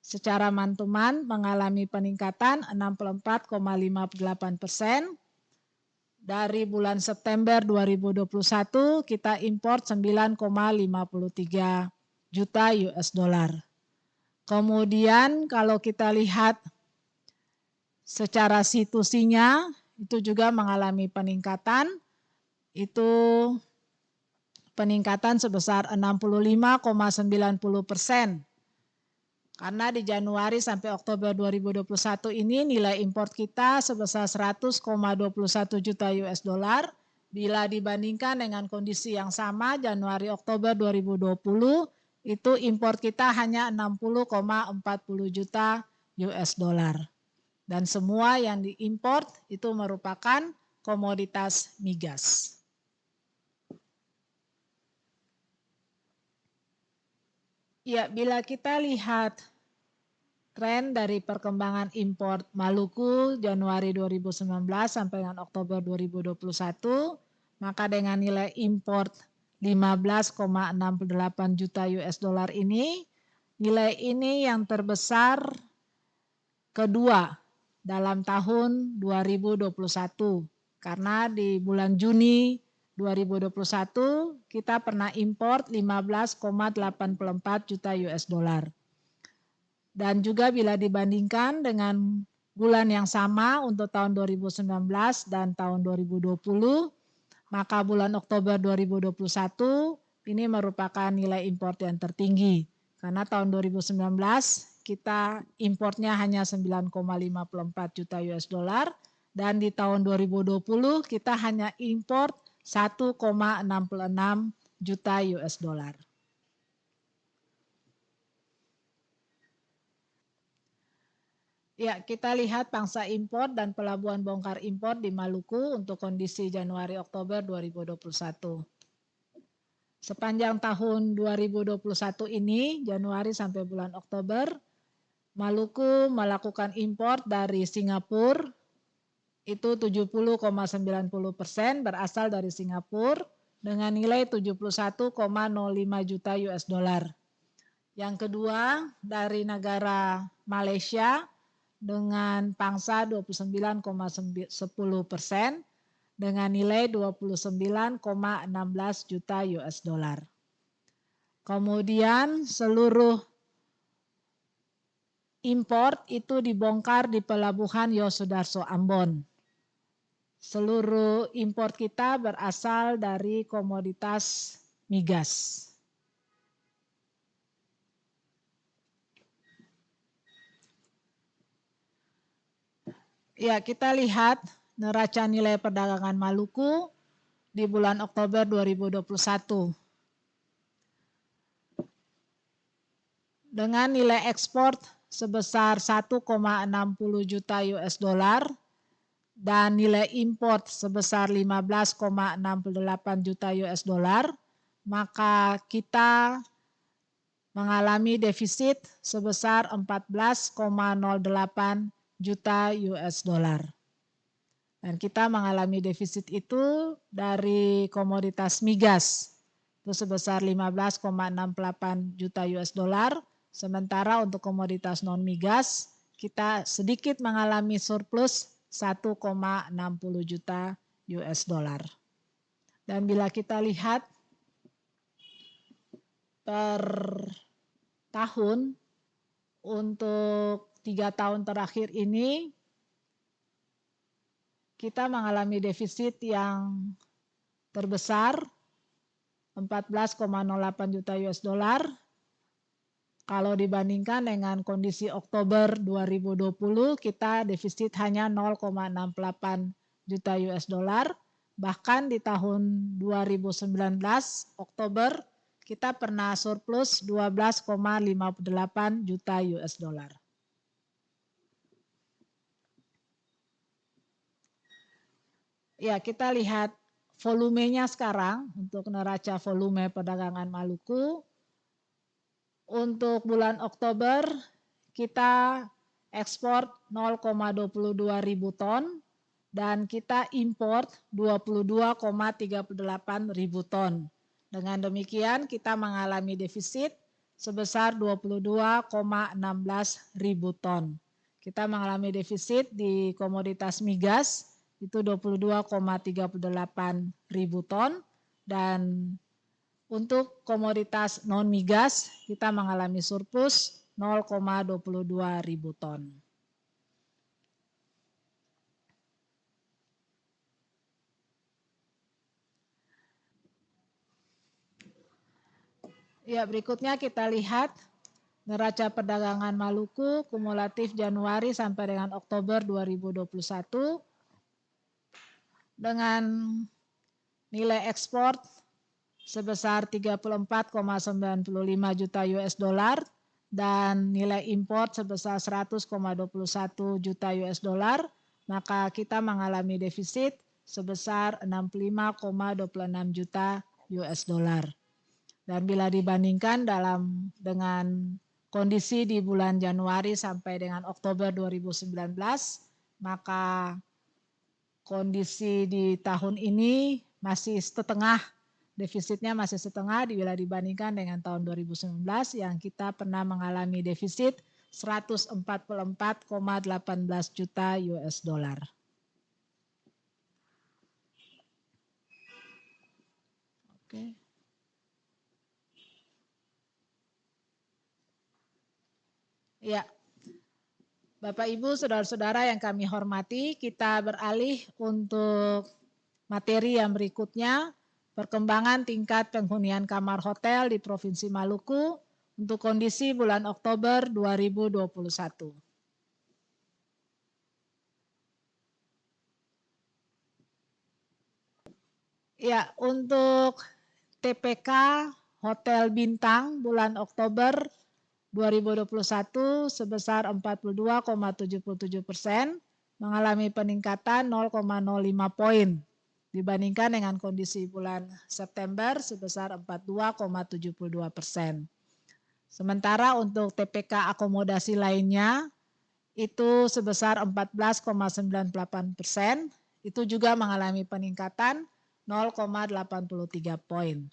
Secara mantuman mengalami peningkatan 64,58%. Dari bulan September 2021 kita impor 9,53 juta US dollar. Kemudian kalau kita lihat secara situsinya itu juga mengalami peningkatan, itu peningkatan sebesar 65,90%. Karena di Januari sampai Oktober 2021 ini nilai impor kita sebesar 100,21 juta US dollar. Bila dibandingkan dengan kondisi yang sama Januari Oktober 2020 itu impor kita hanya 60,40 juta US dollar. Dan semua yang diimpor itu merupakan komoditas migas. Ya, bila kita lihat tren dari perkembangan impor Maluku Januari 2019 sampai dengan Oktober 2021, maka dengan nilai impor 15,68 juta US dollar ini, nilai ini yang terbesar kedua dalam tahun 2021. Karena di bulan Juni 2021 kita pernah impor 15,84 juta US dollar. Dan juga bila dibandingkan dengan bulan yang sama untuk tahun 2019 dan tahun 2020, maka bulan Oktober 2021 ini merupakan nilai impor yang tertinggi. Karena tahun 2019 kita importnya hanya 9,54 juta US dollar, dan di tahun 2020 kita hanya impor 1,66 juta US dollar. Ya, kita lihat pangsa impor dan pelabuhan bongkar impor di Maluku untuk kondisi Januari-Oktober 2021. Sepanjang tahun 2021 ini, Januari sampai bulan Oktober, Maluku melakukan impor dari Singapura, itu 70,90% berasal dari Singapura dengan nilai 71,05 juta US dollar. Yang kedua dari negara Malaysia dengan pangsa 29,10% dengan nilai 29,16 juta US dollar. Kemudian seluruh import itu dibongkar di pelabuhan Yosudarso Ambon. Seluruh import kita berasal dari komoditas migas. Ya, kita lihat neraca nilai perdagangan Maluku di bulan Oktober 2021. Dengan nilai ekspor sebesar 1,60 juta US dollar dan nilai import sebesar 15,68 juta US dollar, maka kita mengalami defisit sebesar 14,08 juta US dollar. Dan kita mengalami defisit itu dari komoditas migas itu sebesar 15,68 juta US dollar, sementara untuk komoditas non migas kita sedikit mengalami surplus 1,60 juta US dollar. Dan bila kita lihat per tahun untuk 3 tahun terakhir ini kita mengalami defisit yang terbesar 14,08 juta US dollar. Kalau dibandingkan dengan kondisi Oktober 2020 kita defisit hanya 0,68 juta US dollar. Bahkan di tahun 2019 Oktober kita pernah surplus 12,58 juta US dollar. Ya, kita lihat volumenya sekarang untuk neraca volume perdagangan Maluku. Untuk bulan Oktober kita ekspor 0,22 ribu ton dan kita import 22,38 ribu ton. Dengan demikian kita mengalami defisit sebesar 22,16 ribu ton. Kita mengalami defisit di komoditas migas itu 22,38 ribu ton dan untuk komoditas non migas kita mengalami surplus 0,22 ribu ton. Ya, berikutnya kita lihat neraca perdagangan Maluku kumulatif Januari sampai dengan Oktober 2021 dengan nilai ekspor sebesar 34,95 juta US dollar dan nilai import sebesar 100,21 juta US dollar, maka kita mengalami defisit sebesar 65,26 juta US dollar. Dan bila dibandingkan dengan kondisi di bulan Januari sampai dengan Oktober 2019, maka kondisi di tahun ini masih setengah, defisitnya masih setengah bila dibandingkan dengan tahun 2019 yang kita pernah mengalami defisit 144,18 juta US dollar. Oke. Ya, Bapak Ibu, saudara-saudara yang kami hormati, kita beralih untuk materi yang berikutnya, perkembangan tingkat penghunian kamar hotel di Provinsi Maluku untuk kondisi bulan Oktober 2021. Ya, untuk TPK Hotel Bintang bulan Oktober 2021 sebesar 42,77%, mengalami peningkatan 0,05 poin dibandingkan dengan kondisi bulan September sebesar 42,72%. Sementara untuk TPK akomodasi lainnya itu sebesar 14,98%, itu juga mengalami peningkatan 0,83 poin.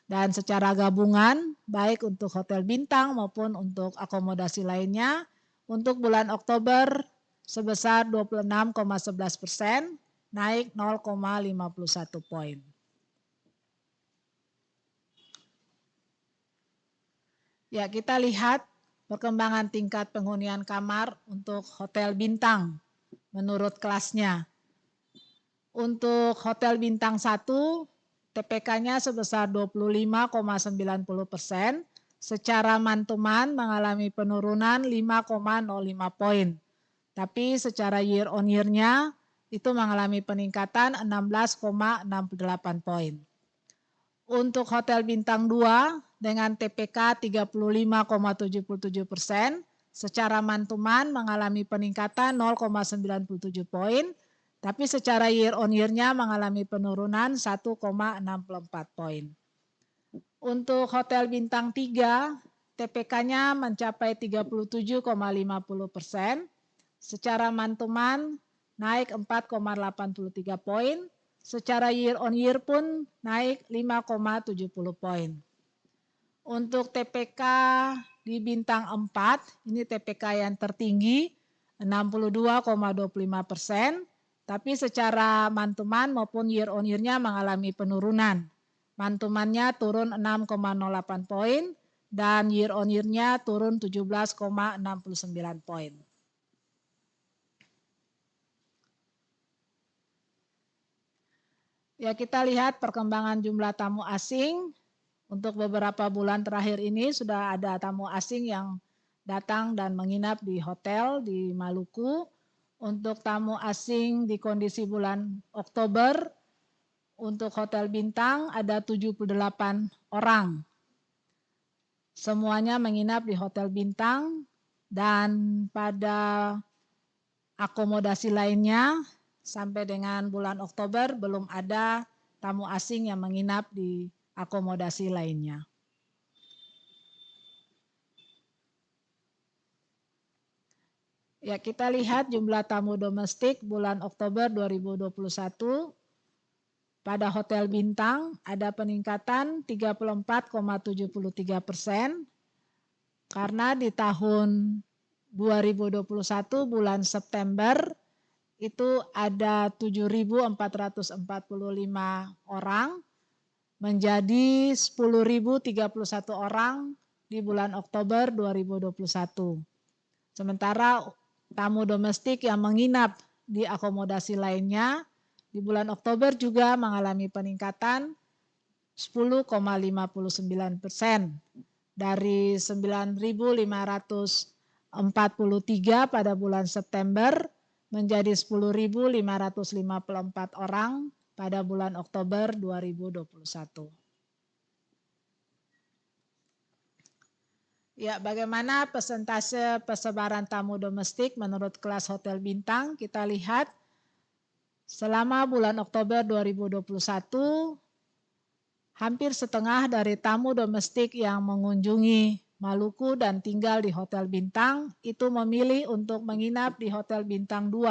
Dan secara gabungan, baik untuk hotel bintang maupun untuk akomodasi lainnya, untuk bulan Oktober sebesar 26,11%, naik 0,51 poin. Ya, kita lihat perkembangan tingkat penghunian kamar untuk hotel bintang menurut kelasnya. Untuk hotel bintang 1, TPK-nya sebesar 25,90%, secara month-to-month mengalami penurunan 5,05 poin. Tapi secara year on year-nya itu mengalami peningkatan 16,68 poin. Untuk hotel bintang 2 dengan TPK 35,77%, secara month-to-month mengalami peningkatan 0,97 poin, tapi secara year on year-nya mengalami penurunan 1,64 poin. Untuk hotel bintang 3, TPK-nya mencapai 37,50%, secara month-to-month naik 4,83 poin, secara year on year pun naik 5,70 poin. Untuk TPK di bintang 4, ini TPK yang tertinggi 62,25%, tapi secara month-to-month maupun year on year-nya mengalami penurunan. Month-to-month-nya turun 6,08 poin dan year on year-nya turun 17,69 poin. Ya, kita lihat perkembangan jumlah tamu asing. Untuk beberapa bulan terakhir ini sudah ada tamu asing yang datang dan menginap di hotel di Maluku. Untuk tamu asing di kondisi bulan Oktober, untuk hotel bintang ada 78 orang. Semuanya menginap di hotel bintang, dan pada akomodasi lainnya sampai dengan bulan Oktober belum ada tamu asing yang menginap di akomodasi lainnya. Ya, kita lihat jumlah tamu domestik bulan Oktober 2021 pada hotel bintang ada peningkatan 34,73%, karena di tahun 2021 bulan September itu ada 7.445 orang menjadi 10.031 orang di bulan Oktober 2021. Sementara tamu domestik yang menginap di akomodasi lainnya di bulan Oktober juga mengalami peningkatan 10,59%, dari 9.543 pada bulan September menjadi 10.554 orang pada bulan Oktober 2021. Ya, bagaimana persentase persebaran tamu domestik menurut kelas hotel bintang? Kita lihat selama bulan Oktober 2021, hampir setengah dari tamu domestik yang mengunjungi Maluku dan tinggal di hotel bintang itu memilih untuk menginap di hotel bintang 2.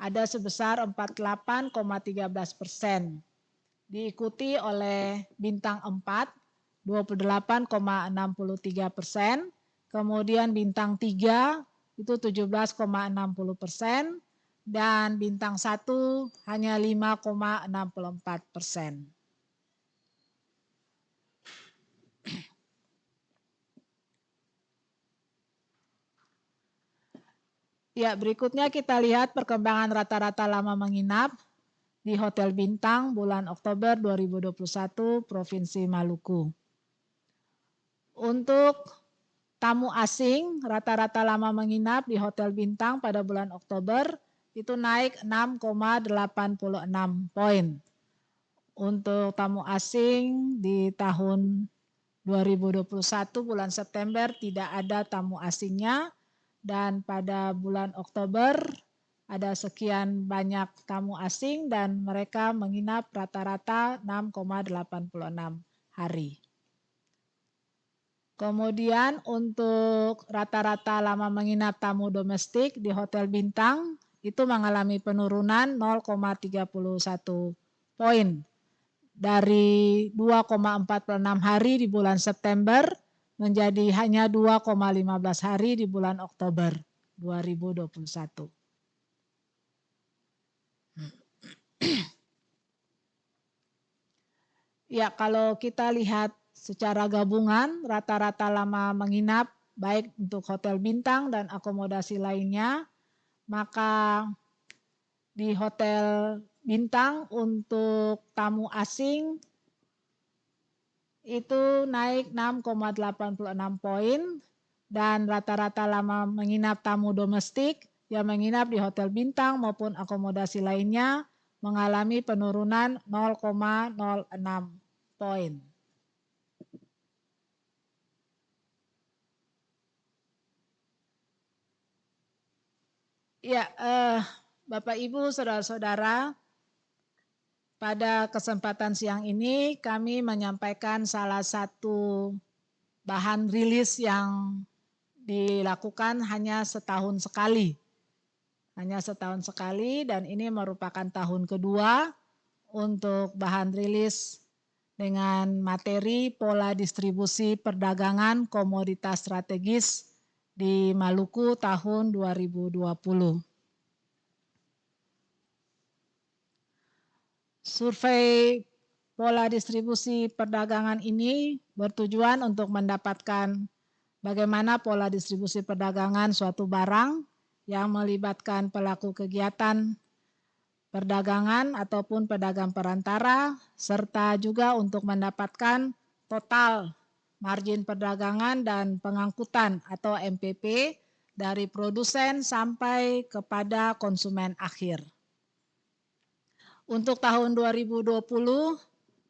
Ada sebesar 48,13%. Diikuti oleh bintang 4, 28,63%, kemudian bintang 3 itu 17,60%, dan bintang 1 hanya 5,64%. Ya, berikutnya kita lihat perkembangan rata-rata lama menginap di hotel bintang bulan Oktober 2021 Provinsi Maluku. Untuk tamu asing, rata-rata lama menginap di hotel bintang pada bulan Oktober itu naik 6,86 poin. Untuk tamu asing di tahun 2021 bulan September tidak ada tamu asingnya, dan pada bulan Oktober ada sekian banyak tamu asing dan mereka menginap rata-rata 6,86 hari. Kemudian untuk rata-rata lama menginap tamu domestik di hotel bintang itu mengalami penurunan 0,31 poin dari 2,46 hari di bulan September menjadi hanya 2,15 hari di bulan Oktober 2021. Ya, kalau kita lihat secara gabungan, rata-rata lama menginap baik untuk hotel bintang dan akomodasi lainnya, maka di hotel bintang untuk tamu asing itu naik 6,86 poin, dan rata-rata lama menginap tamu domestik yang menginap di hotel bintang maupun akomodasi lainnya mengalami penurunan 0,06 poin. Ya, Bapak Ibu, saudara-saudara, pada kesempatan siang ini kami menyampaikan salah satu bahan rilis yang dilakukan hanya setahun sekali. Hanya setahun sekali, dan ini merupakan tahun kedua untuk bahan rilis dengan materi pola distribusi perdagangan komoditas strategis di Maluku tahun 2020. Survei pola distribusi perdagangan ini bertujuan untuk mendapatkan bagaimana pola distribusi perdagangan suatu barang yang melibatkan pelaku kegiatan perdagangan ataupun pedagang perantara, serta juga untuk mendapatkan total margin perdagangan dan pengangkutan atau MPP dari produsen sampai kepada konsumen akhir. Untuk tahun 2020,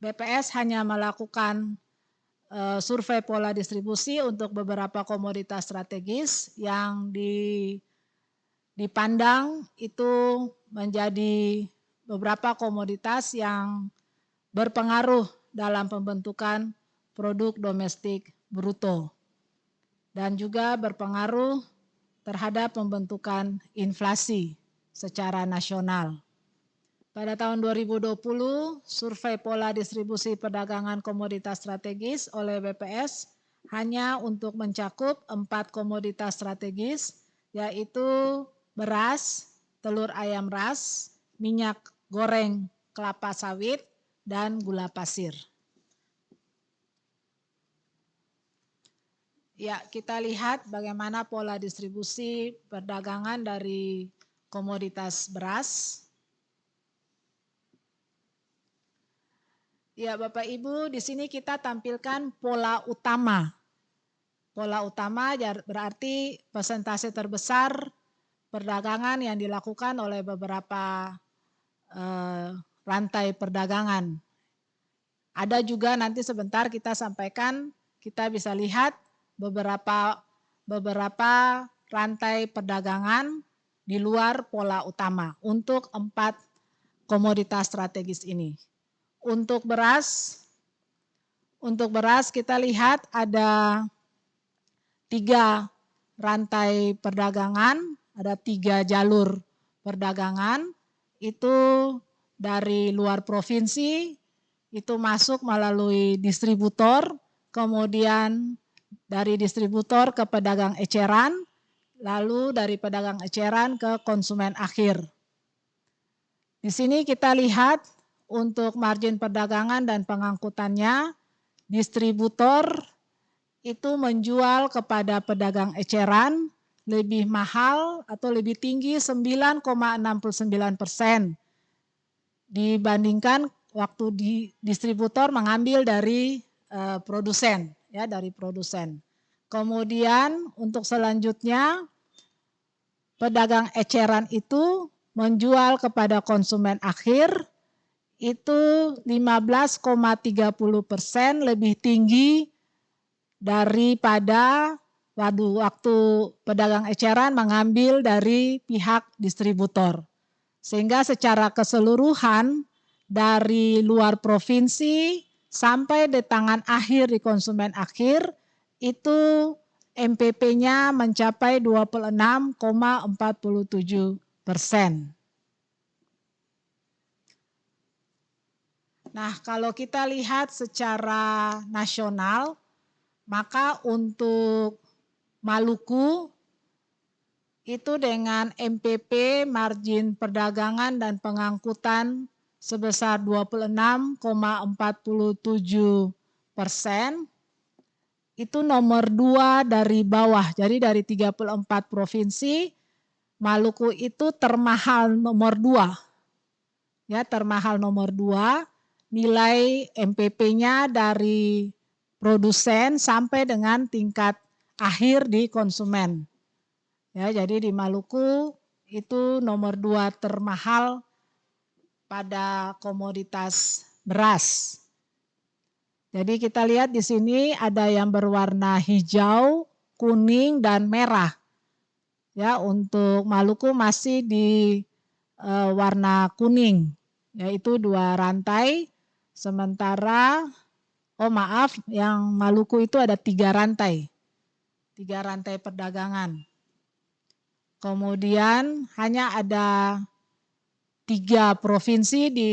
BPS hanya melakukan survei pola distribusi untuk beberapa komoditas strategis yang dipandang itu menjadi beberapa komoditas yang berpengaruh dalam pembentukan produk domestik bruto dan juga berpengaruh terhadap pembentukan inflasi secara nasional. Pada tahun 2020, survei pola distribusi perdagangan komoditas strategis oleh BPS hanya untuk mencakup 4 komoditas strategis, yaitu beras, telur ayam ras, minyak goreng kelapa sawit, dan gula pasir. Ya, kita lihat bagaimana pola distribusi perdagangan dari komoditas beras. Ya, Bapak Ibu, di sini kita tampilkan pola utama. Pola utama berarti persentase terbesar perdagangan yang dilakukan oleh beberapa rantai perdagangan. Ada juga nanti sebentar kita sampaikan, kita bisa lihat beberapa rantai perdagangan di luar pola utama untuk 4 komoditas strategis ini. Untuk beras kita lihat ada 3 rantai perdagangan, ada 3 jalur perdagangan, itu dari luar provinsi, itu masuk melalui distributor, kemudian dari distributor ke pedagang eceran, lalu dari pedagang eceran ke konsumen akhir. Di sini kita lihat untuk margin perdagangan dan pengangkutannya, distributor itu menjual kepada pedagang eceran lebih mahal atau lebih tinggi 9,69% dibandingkan waktu distributor mengambil dari produsen, ya, dari produsen. Kemudian untuk selanjutnya pedagang eceran itu menjual kepada konsumen akhir itu 15,30% lebih tinggi daripada waktu pedagang eceran mengambil dari pihak distributor. Sehingga secara keseluruhan dari luar provinsi sampai di tangan akhir di konsumen akhir itu MPP-nya mencapai 26,47%. Nah, kalau kita lihat secara nasional, maka untuk Maluku itu dengan MPP margin perdagangan dan pengangkutan sebesar 26,47%, itu nomor 2 dari bawah. Jadi dari 34 provinsi, Maluku itu termahal nomor 2. Ya, termahal nomor 2, nilai MPP-nya dari produsen sampai dengan tingkat akhir di konsumen. Ya, jadi di Maluku itu nomor 2 termahal pada komoditas beras. Jadi kita lihat di sini ada yang berwarna hijau, kuning, dan merah. Ya, untuk Maluku masih di warna kuning, yaitu 2 rantai. Sementara, yang Maluku itu ada 3 rantai. 3 rantai perdagangan. Kemudian hanya ada 3 provinsi di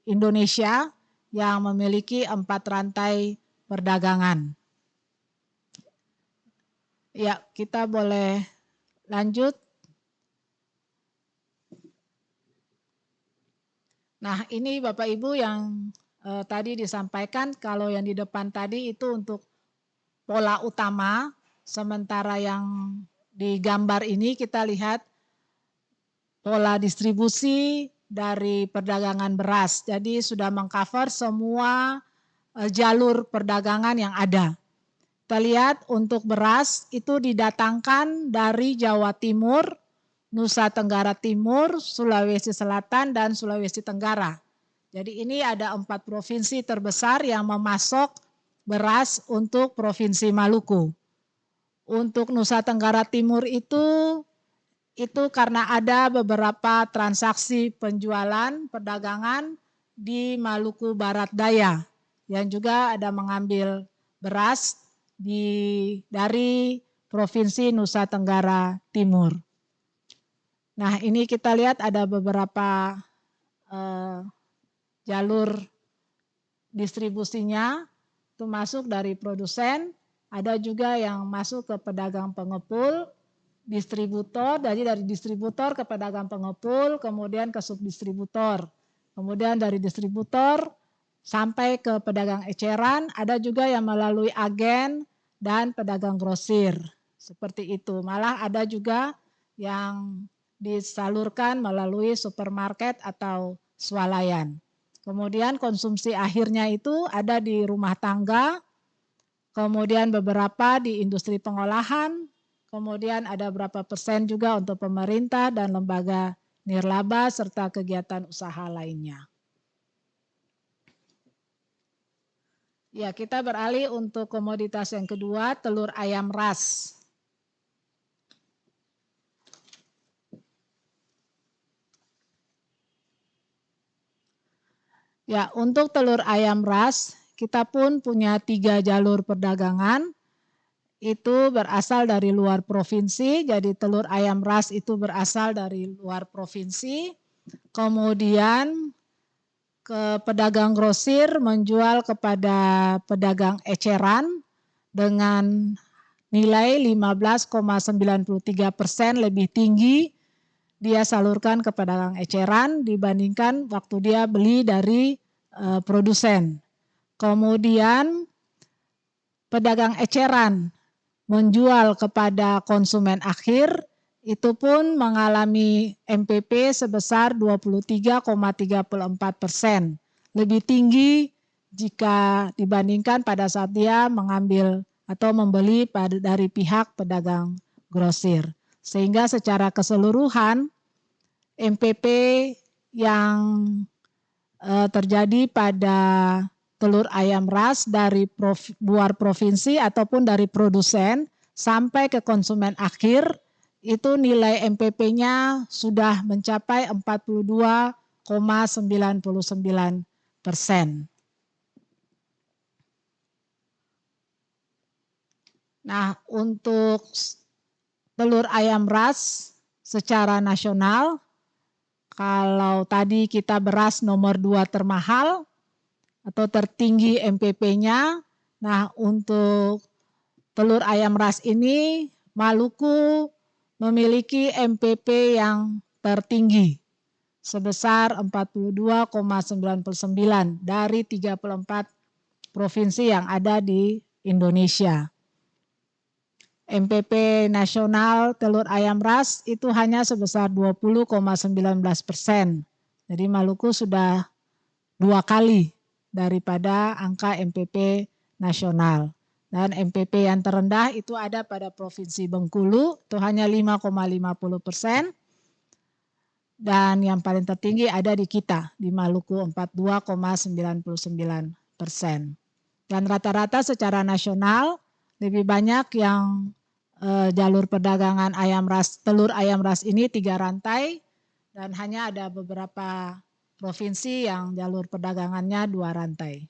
Indonesia yang memiliki 4 rantai perdagangan. Ya, kita boleh lanjut. Nah, ini Bapak Ibu yang tadi disampaikan, kalau yang di depan tadi itu untuk pola utama, sementara yang di gambar ini kita lihat pola distribusi dari perdagangan beras. Jadi sudah mengcover semua jalur perdagangan yang ada. Kita lihat untuk beras itu didatangkan dari Jawa Timur, Nusa Tenggara Timur, Sulawesi Selatan, dan Sulawesi Tenggara. Jadi ini ada 4 provinsi terbesar yang memasok beras untuk Provinsi Maluku. Untuk Nusa Tenggara Timur itu karena ada beberapa transaksi penjualan perdagangan di Maluku Barat Daya yang juga ada mengambil beras dari Provinsi Nusa Tenggara Timur. Nah, ini kita lihat ada beberapa jalur distribusinya, itu masuk dari produsen, ada juga yang masuk ke pedagang pengepul, distributor, jadi dari distributor ke pedagang pengepul, kemudian ke subdistributor. Kemudian dari distributor sampai ke pedagang eceran, ada juga yang melalui agen dan pedagang grosir. Seperti itu. Malah ada juga yang disalurkan melalui supermarket atau swalayan. Kemudian konsumsi akhirnya itu ada di rumah tangga, kemudian beberapa di industri pengolahan, kemudian ada berapa persen juga untuk pemerintah dan lembaga nirlaba serta kegiatan usaha lainnya. Ya, kita beralih untuk komoditas yang kedua, telur ayam ras. Ya, untuk telur ayam ras, kita pun punya 3 jalur perdagangan. Itu berasal dari luar provinsi, jadi telur ayam ras itu berasal dari luar provinsi. Kemudian ke pedagang grosir menjual kepada pedagang eceran dengan nilai 15,93% lebih tinggi dia salurkan ke pedagang eceran dibandingkan waktu dia beli dari produsen. Kemudian pedagang eceran menjual kepada konsumen akhir itu pun mengalami MPP sebesar 23,34%, lebih tinggi jika dibandingkan pada saat dia mengambil atau membeli dari pihak pedagang grosir. Sehingga secara keseluruhan MPP yang terjadi pada telur ayam ras dari luar provinsi ataupun dari produsen sampai ke konsumen akhir, itu nilai MPP-nya sudah mencapai 42,99%. Nah, untuk telur ayam ras secara nasional, kalau tadi kita beras nomor 2 termahal atau tertinggi MPP-nya, nah untuk telur ayam ras ini Maluku memiliki MPP yang tertinggi sebesar 42,99 dari 34 provinsi yang ada di Indonesia. MPP nasional telur ayam ras itu hanya sebesar 20,19%. Jadi Maluku sudah 2 kali daripada angka MPP nasional. Dan MPP yang terendah itu ada pada Provinsi Bengkulu, itu hanya 5,50%. Dan yang paling tertinggi ada di kita, di Maluku 42,99%. Dan rata-rata secara nasional lebih banyak yang jalur perdagangan telur ayam ras ini 3 rantai, dan hanya ada beberapa provinsi yang jalur perdagangannya 2 rantai.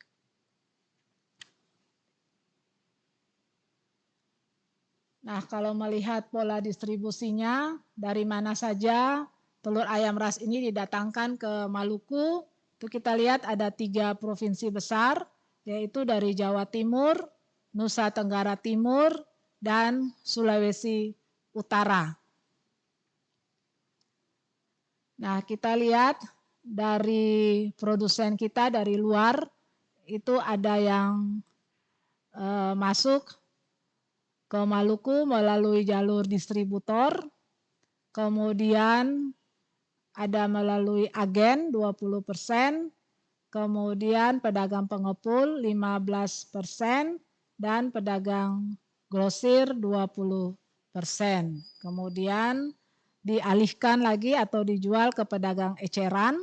Nah, kalau melihat pola distribusinya, dari mana saja telur ayam ras ini didatangkan ke Maluku, itu kita lihat ada 3 provinsi besar, yaitu dari Jawa Timur, Nusa Tenggara Timur, dan Sulawesi Utara. Nah, kita lihat dari produsen kita dari luar, itu ada yang masuk ke Maluku melalui jalur distributor, kemudian ada melalui agen 20%, kemudian pedagang pengepul 15%, dan pedagang grosir 20%. Kemudian dialihkan lagi atau dijual ke pedagang eceran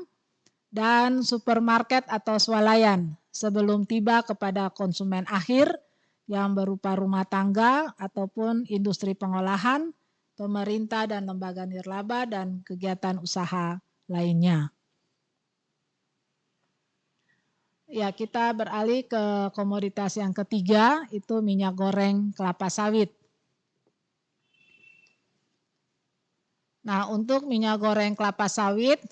dan supermarket atau swalayan sebelum tiba kepada konsumen akhir yang berupa rumah tangga ataupun industri pengolahan, pemerintah dan lembaga nirlaba, dan kegiatan usaha lainnya. Ya, kita beralih ke komoditas yang ketiga, itu minyak goreng kelapa sawit. Nah, untuk minyak goreng kelapa sawit,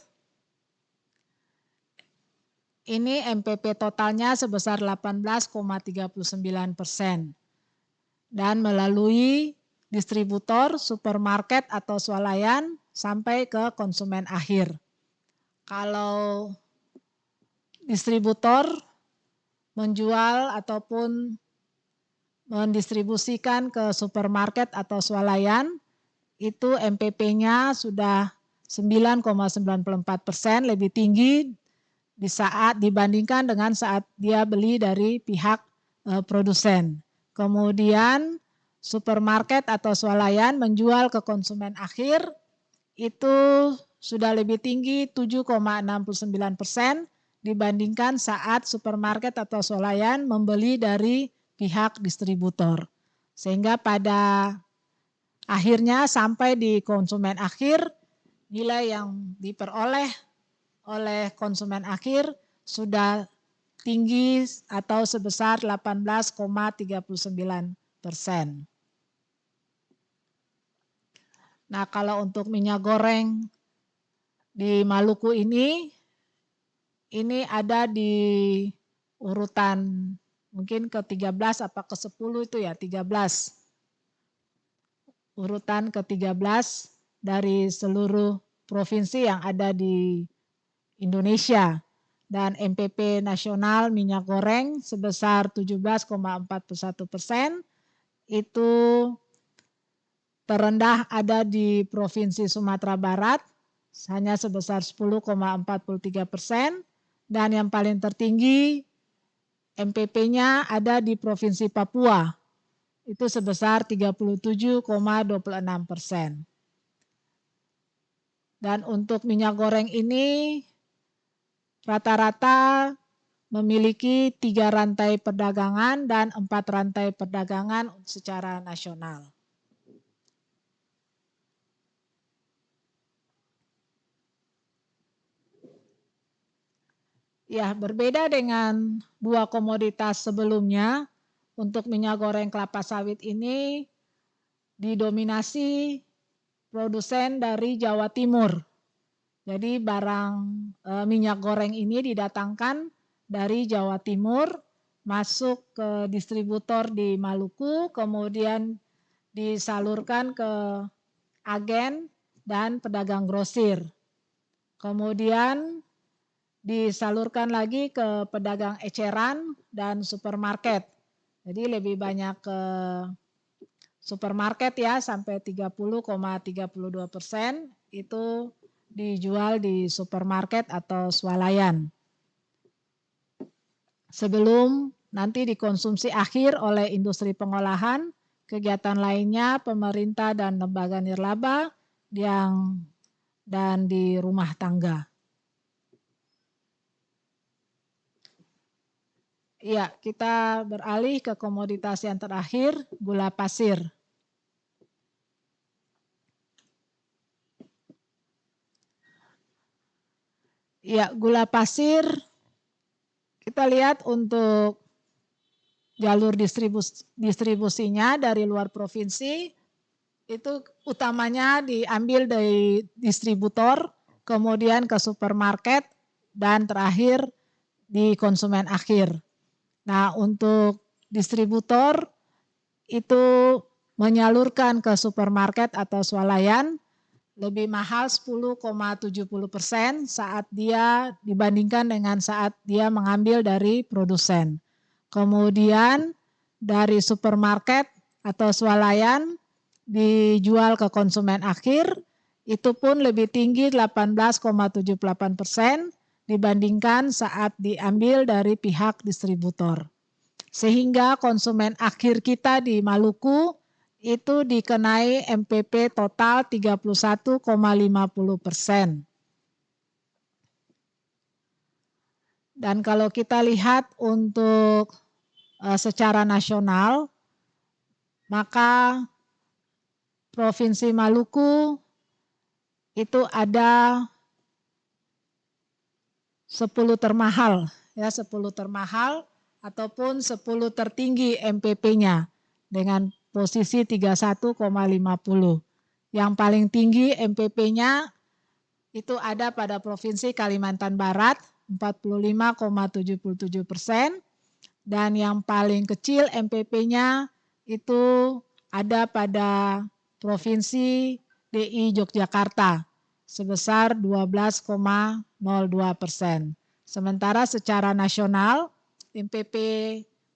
ini MPP totalnya sebesar 18,39%. Dan melalui distributor, supermarket atau swalayan sampai ke konsumen akhir. Kalau distributor menjual ataupun mendistribusikan ke supermarket atau swalayan, itu MPP-nya sudah 9,94%, lebih tinggi di saat dibandingkan dengan saat dia beli dari pihak produsen. Kemudian supermarket atau swalayan menjual ke konsumen akhir itu sudah lebih tinggi 7,69% dibandingkan saat supermarket atau swalayan membeli dari pihak distributor. Sehingga pada akhirnya sampai di konsumen akhir, nilai yang diperoleh oleh konsumen akhir sudah tinggi atau sebesar 18,39%. Nah, kalau untuk minyak goreng di Maluku ini ada di urutan mungkin ke-13 apa ke-10 itu ya, 13. Urutan ke-13 dari seluruh provinsi yang ada di Indonesia, dan MPP nasional minyak goreng sebesar 17,41%, itu terendah ada di Provinsi Sumatera Barat hanya sebesar 10,43%, dan yang paling tertinggi MPP-nya ada di Provinsi Papua, itu sebesar 37,26%. Dan untuk minyak goreng ini rata-rata memiliki 3 rantai perdagangan dan 4 rantai perdagangan secara nasional. Ya, berbeda dengan 2 komoditas sebelumnya, untuk minyak goreng kelapa sawit ini didominasi produsen dari Jawa Timur. Jadi barang minyak goreng ini didatangkan dari Jawa Timur, masuk ke distributor di Maluku, kemudian disalurkan ke agen dan pedagang grosir. Kemudian disalurkan lagi ke pedagang eceran dan supermarket. Jadi lebih banyak ke supermarket ya, sampai 30,32% itu dijual di supermarket atau swalayan. Sebelum nanti dikonsumsi akhir oleh industri pengolahan, kegiatan lainnya pemerintah dan lembaga nirlaba dan di rumah tangga. Ya, kita beralih ke komoditas yang terakhir, gula pasir. Ya, gula pasir kita lihat untuk jalur distribusinya dari luar provinsi, itu utamanya diambil dari distributor, kemudian ke supermarket, dan terakhir di konsumen akhir. Nah, untuk distributor itu menyalurkan ke supermarket atau swalayan lebih mahal 10,70% saat dia dibandingkan dengan saat dia mengambil dari produsen. Kemudian dari supermarket atau swalayan dijual ke konsumen akhir, itu pun lebih tinggi 18,78% dibandingkan saat diambil dari pihak distributor. Sehingga konsumen akhir kita di Maluku itu dikenai MPP total 31,50%. Dan kalau kita lihat untuk secara nasional, maka Provinsi Maluku itu ada 10 termahal, ya 10 termahal ataupun 10 tertinggi MPP-nya dengan posisi 31,50. Yang paling tinggi MPP-nya itu ada pada Provinsi Kalimantan Barat 45,77%, dan yang paling kecil MPP-nya itu ada pada Provinsi DI Yogyakarta sebesar 12,02%. Sementara secara nasional MPP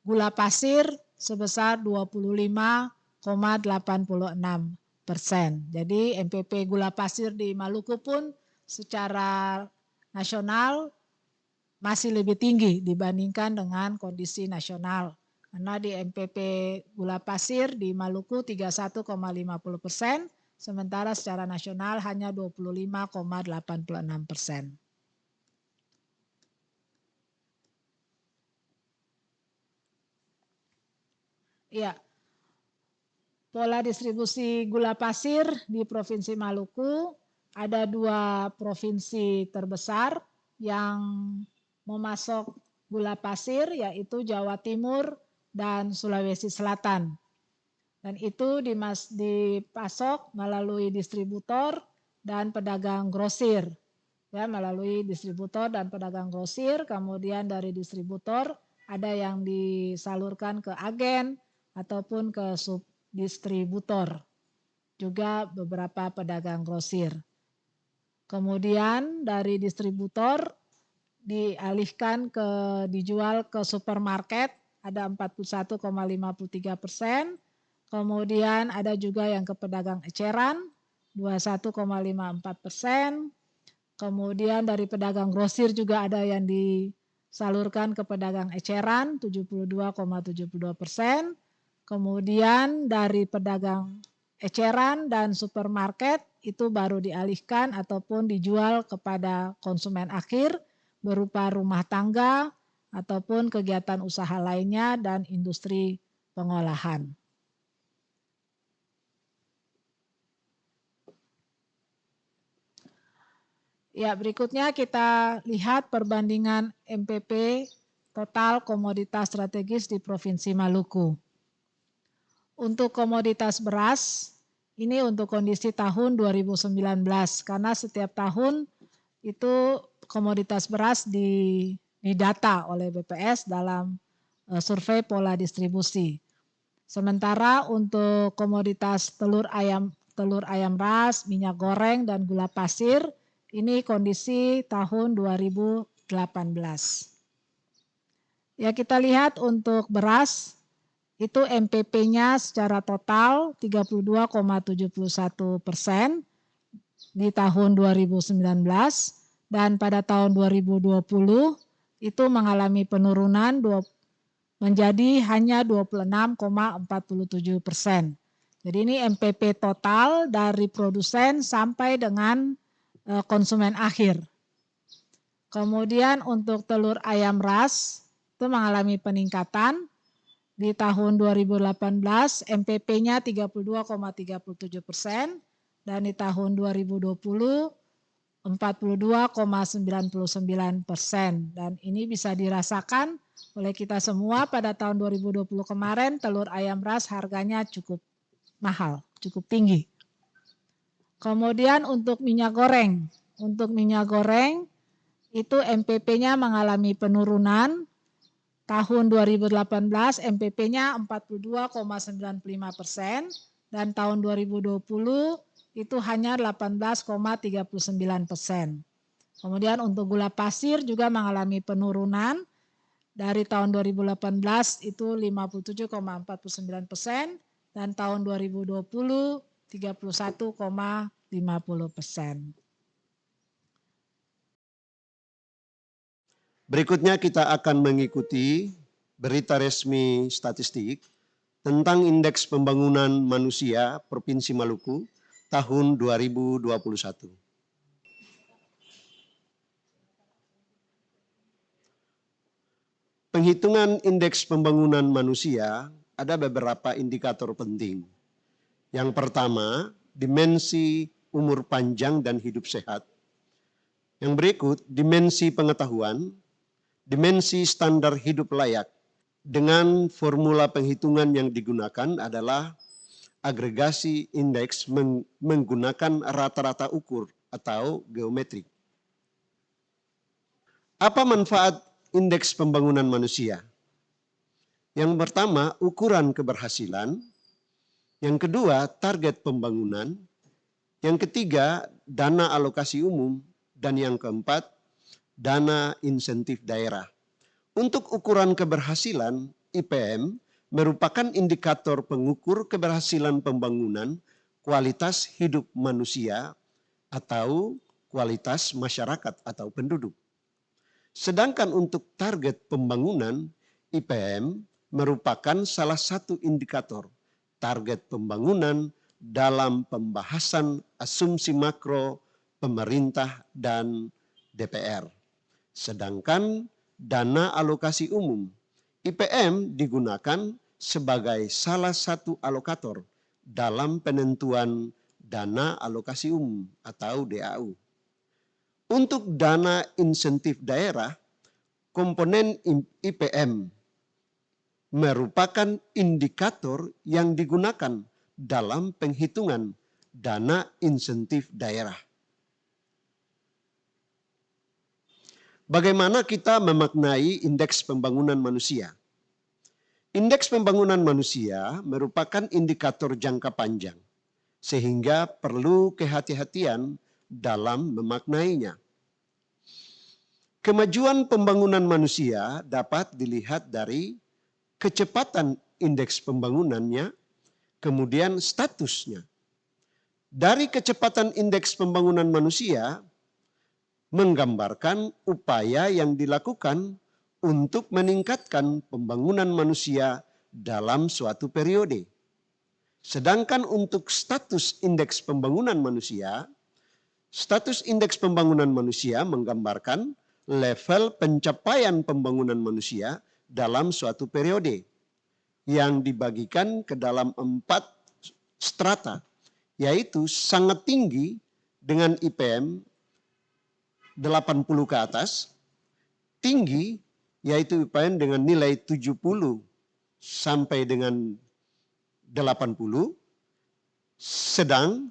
gula pasir sebesar 25,86%. Jadi MPP gula pasir di Maluku pun secara nasional masih lebih tinggi dibandingkan dengan kondisi nasional. Karena di MPP gula pasir di Maluku 31,50%, sementara secara nasional hanya 25,86%. Ya, pola distribusi gula pasir di Provinsi Maluku ada 2 provinsi terbesar yang memasok gula pasir, yaitu Jawa Timur dan Sulawesi Selatan. Dan itu dipasok melalui distributor dan pedagang grosir. Ya, melalui distributor dan pedagang grosir, kemudian dari distributor ada yang disalurkan ke agen ataupun ke subdistributor. Juga beberapa pedagang grosir. Kemudian dari distributor dialihkan dijual ke supermarket ada 41,53%. Kemudian ada juga yang ke pedagang eceran 21,54%. Kemudian dari pedagang grosir juga ada yang disalurkan ke pedagang eceran 72,72%. Kemudian dari pedagang eceran dan supermarket itu baru dialihkan ataupun dijual kepada konsumen akhir berupa rumah tangga ataupun kegiatan usaha lainnya dan industri pengolahan. Ya, berikutnya kita lihat perbandingan MPP total komoditas strategis di Provinsi Maluku. Untuk komoditas beras, ini untuk kondisi tahun 2019, karena setiap tahun itu komoditas beras didata oleh BPS dalam survei pola distribusi. Sementara untuk komoditas telur ayam ras, minyak goreng, dan gula pasir, ini kondisi tahun 2018. Ya, kita lihat untuk beras, itu MPP-nya secara total 32,71% di tahun 2019, dan pada tahun 2020 itu mengalami penurunan menjadi hanya 26,47%. Jadi ini MPP total dari produsen sampai dengan konsumen akhir. Kemudian untuk telur ayam ras itu mengalami peningkatan. Di tahun 2018 MPP-nya 32,37% dan di tahun 2020 42,99%, dan ini bisa dirasakan oleh kita semua. Pada tahun 2020 kemarin telur ayam ras harganya cukup mahal, cukup tinggi. Kemudian untuk minyak goreng itu MPP-nya mengalami penurunan. Tahun 2018 MPP-nya 42,95% dan tahun 2020 itu hanya 18,39%. Kemudian untuk gula pasir juga mengalami penurunan. Dari tahun 2018 itu 57,49% dan tahun 2020 31,50%. Berikutnya kita akan mengikuti berita resmi statistik tentang Indeks Pembangunan Manusia Provinsi Maluku tahun 2021. Penghitungan Indeks Pembangunan Manusia ada beberapa indikator penting. Yang pertama, dimensi umur panjang dan hidup sehat. Yang berikut, dimensi pengetahuan, dimensi standar hidup layak. Dengan formula penghitungan yang digunakan adalah agregasi indeks menggunakan rata-rata ukur atau geometrik. Apa manfaat indeks pembangunan manusia? Yang pertama, ukuran keberhasilan. Yang kedua, target pembangunan. Yang ketiga, dana alokasi umum. Dan yang keempat, dana insentif daerah. Untuk ukuran keberhasilan, IPM merupakan indikator pengukur keberhasilan pembangunan kualitas hidup manusia atau kualitas masyarakat atau penduduk. Sedangkan untuk target pembangunan, IPM merupakan salah satu indikator target pembangunan dalam pembahasan asumsi makro pemerintah dan DPR. Sedangkan dana alokasi umum, IPM digunakan sebagai salah satu alokator dalam penentuan dana alokasi umum atau DAU. Untuk dana insentif daerah, komponen IPM merupakan indikator yang digunakan dalam penghitungan dana insentif daerah. Bagaimana kita memaknai indeks pembangunan manusia? Indeks pembangunan manusia merupakan indikator jangka panjang, sehingga perlu kehati-hatian dalam memaknainya. Kemajuan pembangunan manusia dapat dilihat dari kecepatan indeks pembangunannya, kemudian statusnya. Dari kecepatan indeks pembangunan manusia, menggambarkan upaya yang dilakukan untuk meningkatkan pembangunan manusia dalam suatu periode. Sedangkan untuk status indeks pembangunan manusia menggambarkan level pencapaian pembangunan manusia dalam suatu periode yang dibagikan ke dalam 4 strata, yaitu sangat tinggi dengan IPM 80 ke atas, tinggi yaitu IPM dengan nilai 70 sampai dengan 80, sedang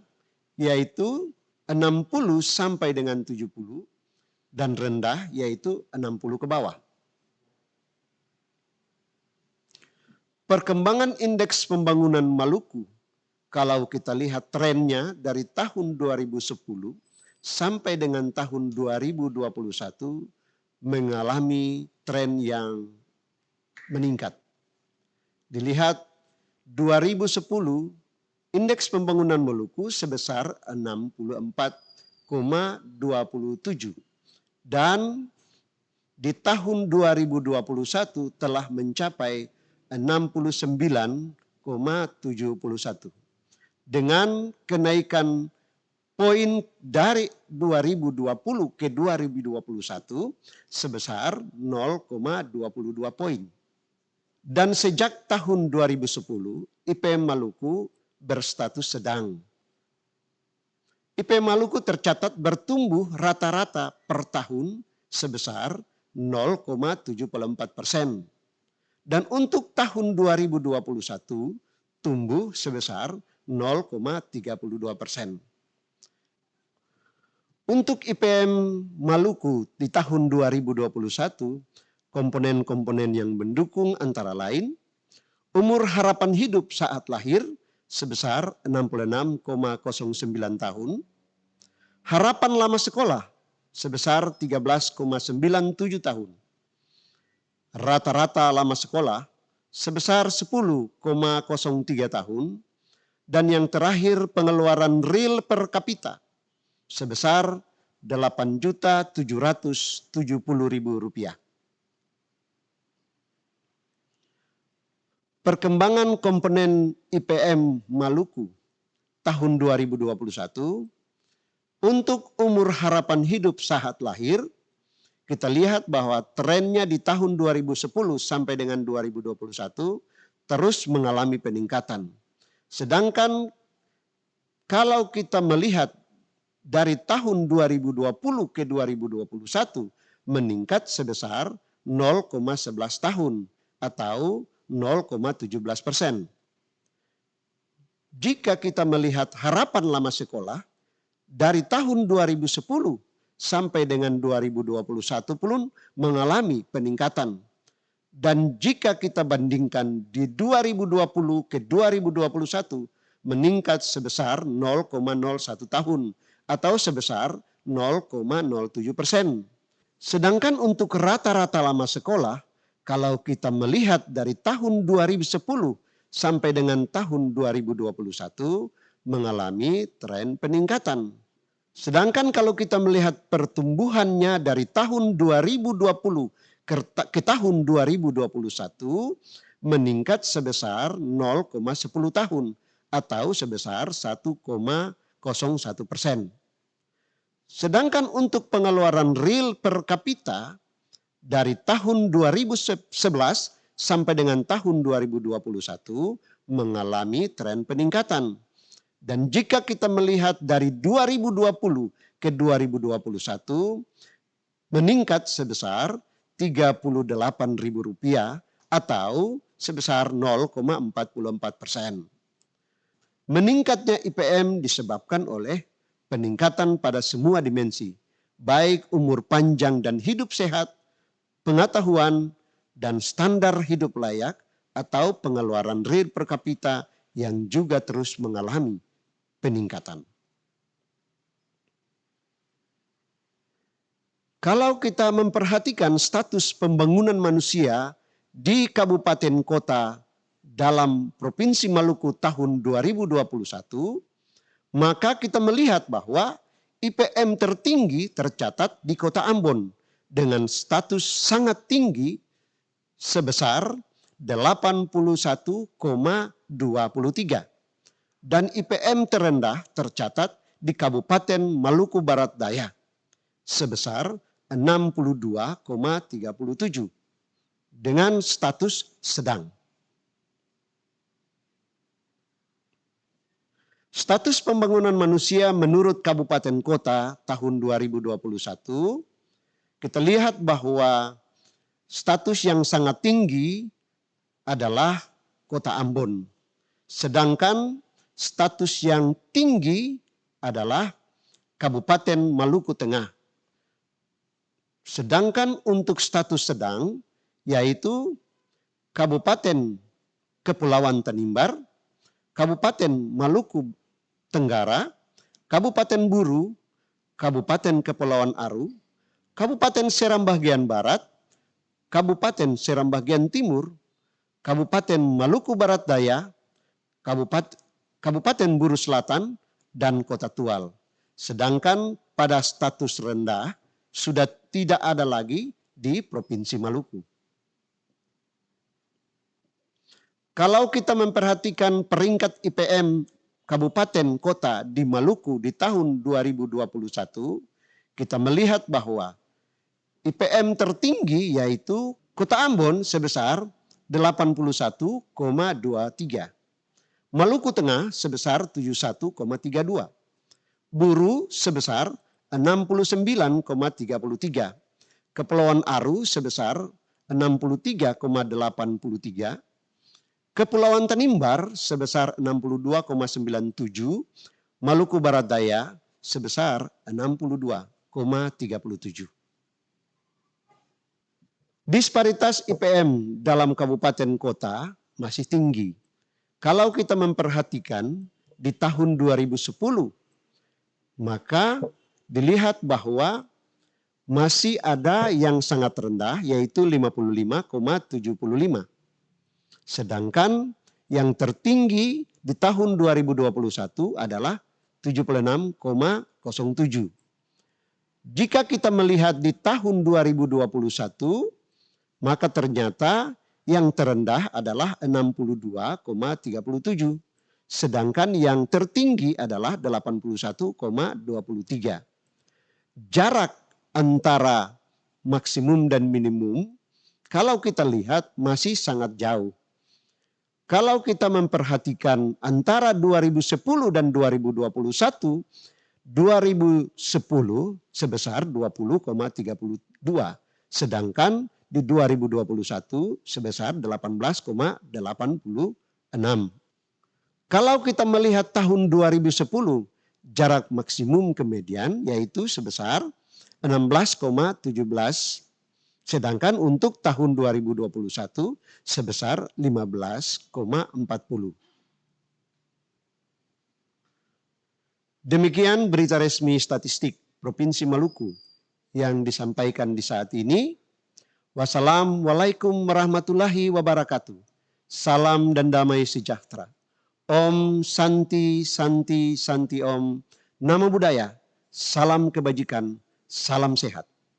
yaitu 60 sampai dengan 70, dan rendah yaitu 60 ke bawah. Perkembangan indeks pembangunan Maluku, kalau kita lihat trennya dari tahun 2010 sampai dengan tahun 2021 mengalami tren yang meningkat. Dilihat 2010 indeks pembangunan Maluku sebesar 64,27 dan di tahun 2021 telah mencapai 69,71 dengan kenaikan poin dari 2020 ke 2021 sebesar 0,22 poin. Dan sejak tahun 2010, IPM Maluku berstatus sedang. IPM Maluku tercatat bertumbuh rata-rata per tahun sebesar 0,74%. Dan untuk tahun 2021 tumbuh sebesar 0,32%. Untuk IPM Maluku di tahun 2021, komponen-komponen yang mendukung antara lain umur harapan hidup saat lahir sebesar 66,09 tahun, harapan lama sekolah sebesar 13,97 tahun, rata-rata lama sekolah sebesar 10,03 tahun, dan yang terakhir pengeluaran real per kapita sebesar Rp8.770.000. Perkembangan komponen IPM Maluku tahun 2021 untuk umur harapan hidup saat lahir, kita lihat bahwa trennya di tahun 2010 sampai dengan 2021 terus mengalami peningkatan. Sedangkan kalau kita melihat dari tahun 2020 ke 2021 meningkat sebesar 0,11 tahun atau 0,17%. Jika kita melihat harapan lama sekolah dari tahun 2010 sampai dengan 2021 pun mengalami peningkatan. Dan jika kita bandingkan di 2020 ke 2021 meningkat sebesar 0,01 tahun atau sebesar 0,07%. Sedangkan untuk rata-rata lama sekolah, kalau kita melihat dari tahun 2010 sampai dengan tahun 2021 mengalami tren peningkatan. Sedangkan kalau kita melihat pertumbuhannya dari tahun 2020 ke tahun 2021 meningkat sebesar 0,10 tahun atau sebesar 1,01%. Sedangkan untuk pengeluaran real per kapita dari tahun 2011 sampai dengan tahun 2021 mengalami tren peningkatan. Dan jika kita melihat dari 2020 ke 2021 meningkat sebesar Rp38.000 atau sebesar 0,44%. Meningkatnya IPM disebabkan oleh peningkatan pada semua dimensi, baik umur panjang dan hidup sehat, pengetahuan, dan standar hidup layak atau pengeluaran real per kapita yang juga terus mengalami peningkatan. Kalau kita memperhatikan status pembangunan manusia di kabupaten kota dalam Provinsi Maluku tahun 2021, maka kita melihat bahwa IPM tertinggi tercatat di Kota Ambon dengan status sangat tinggi sebesar 81,23 dan IPM terendah tercatat di Kabupaten Maluku Barat Daya sebesar 62,37 dengan status sedang. Status pembangunan manusia menurut kabupaten kota tahun 2021, kita lihat bahwa status yang sangat tinggi adalah Kota Ambon. Sedangkan status yang tinggi adalah Kabupaten Maluku Tengah. Sedangkan untuk status sedang yaitu Kabupaten Kepulauan Tanimbar, Kabupaten Maluku Tenggara, Kabupaten Buru, Kabupaten Kepulauan Aru, Kabupaten Seram bagian Barat, Kabupaten Seram bagian Timur, Kabupaten Maluku Barat Daya, Kabupaten Buru Selatan, dan Kota Tual. Sedangkan pada status rendah sudah tidak ada lagi di Provinsi Maluku. Kalau kita memperhatikan peringkat IPM kabupaten kota di Maluku di tahun 2021, kita melihat bahwa IPM tertinggi yaitu Kota Ambon sebesar 81,23. Maluku Tengah sebesar 71,32. Buru sebesar 69,33. Kepulauan Aru sebesar 63,83. Kepulauan Tanimbar sebesar 62,97, Maluku Barat Daya sebesar 62,37. Disparitas IPM dalam kabupaten kota masih tinggi. Kalau kita memperhatikan di tahun 2010, maka dilihat bahwa masih ada yang sangat rendah yaitu 55,75. Sedangkan yang tertinggi di tahun 2021 adalah 76,07. Jika kita melihat di tahun 2021, maka ternyata yang terendah adalah 62,37. Sedangkan yang tertinggi adalah 81,23. Jarak antara maksimum dan minimum kalau kita lihat masih sangat jauh. Kalau kita memperhatikan antara 2010 dan 2021, 2010 sebesar 20,32. Sedangkan di 2021 sebesar 18,86. Kalau kita melihat tahun 2010, jarak maksimum ke median yaitu sebesar 16,17. Sedangkan untuk tahun 2021 sebesar 15,40. Demikian berita resmi statistik Provinsi Maluku yang disampaikan di saat ini. Wassalamualaikum warahmatullahi wabarakatuh. Salam dan damai sejahtera. Om Santi Santi Santi Om. Namo Buddhaya. Salam kebajikan. Salam sehat.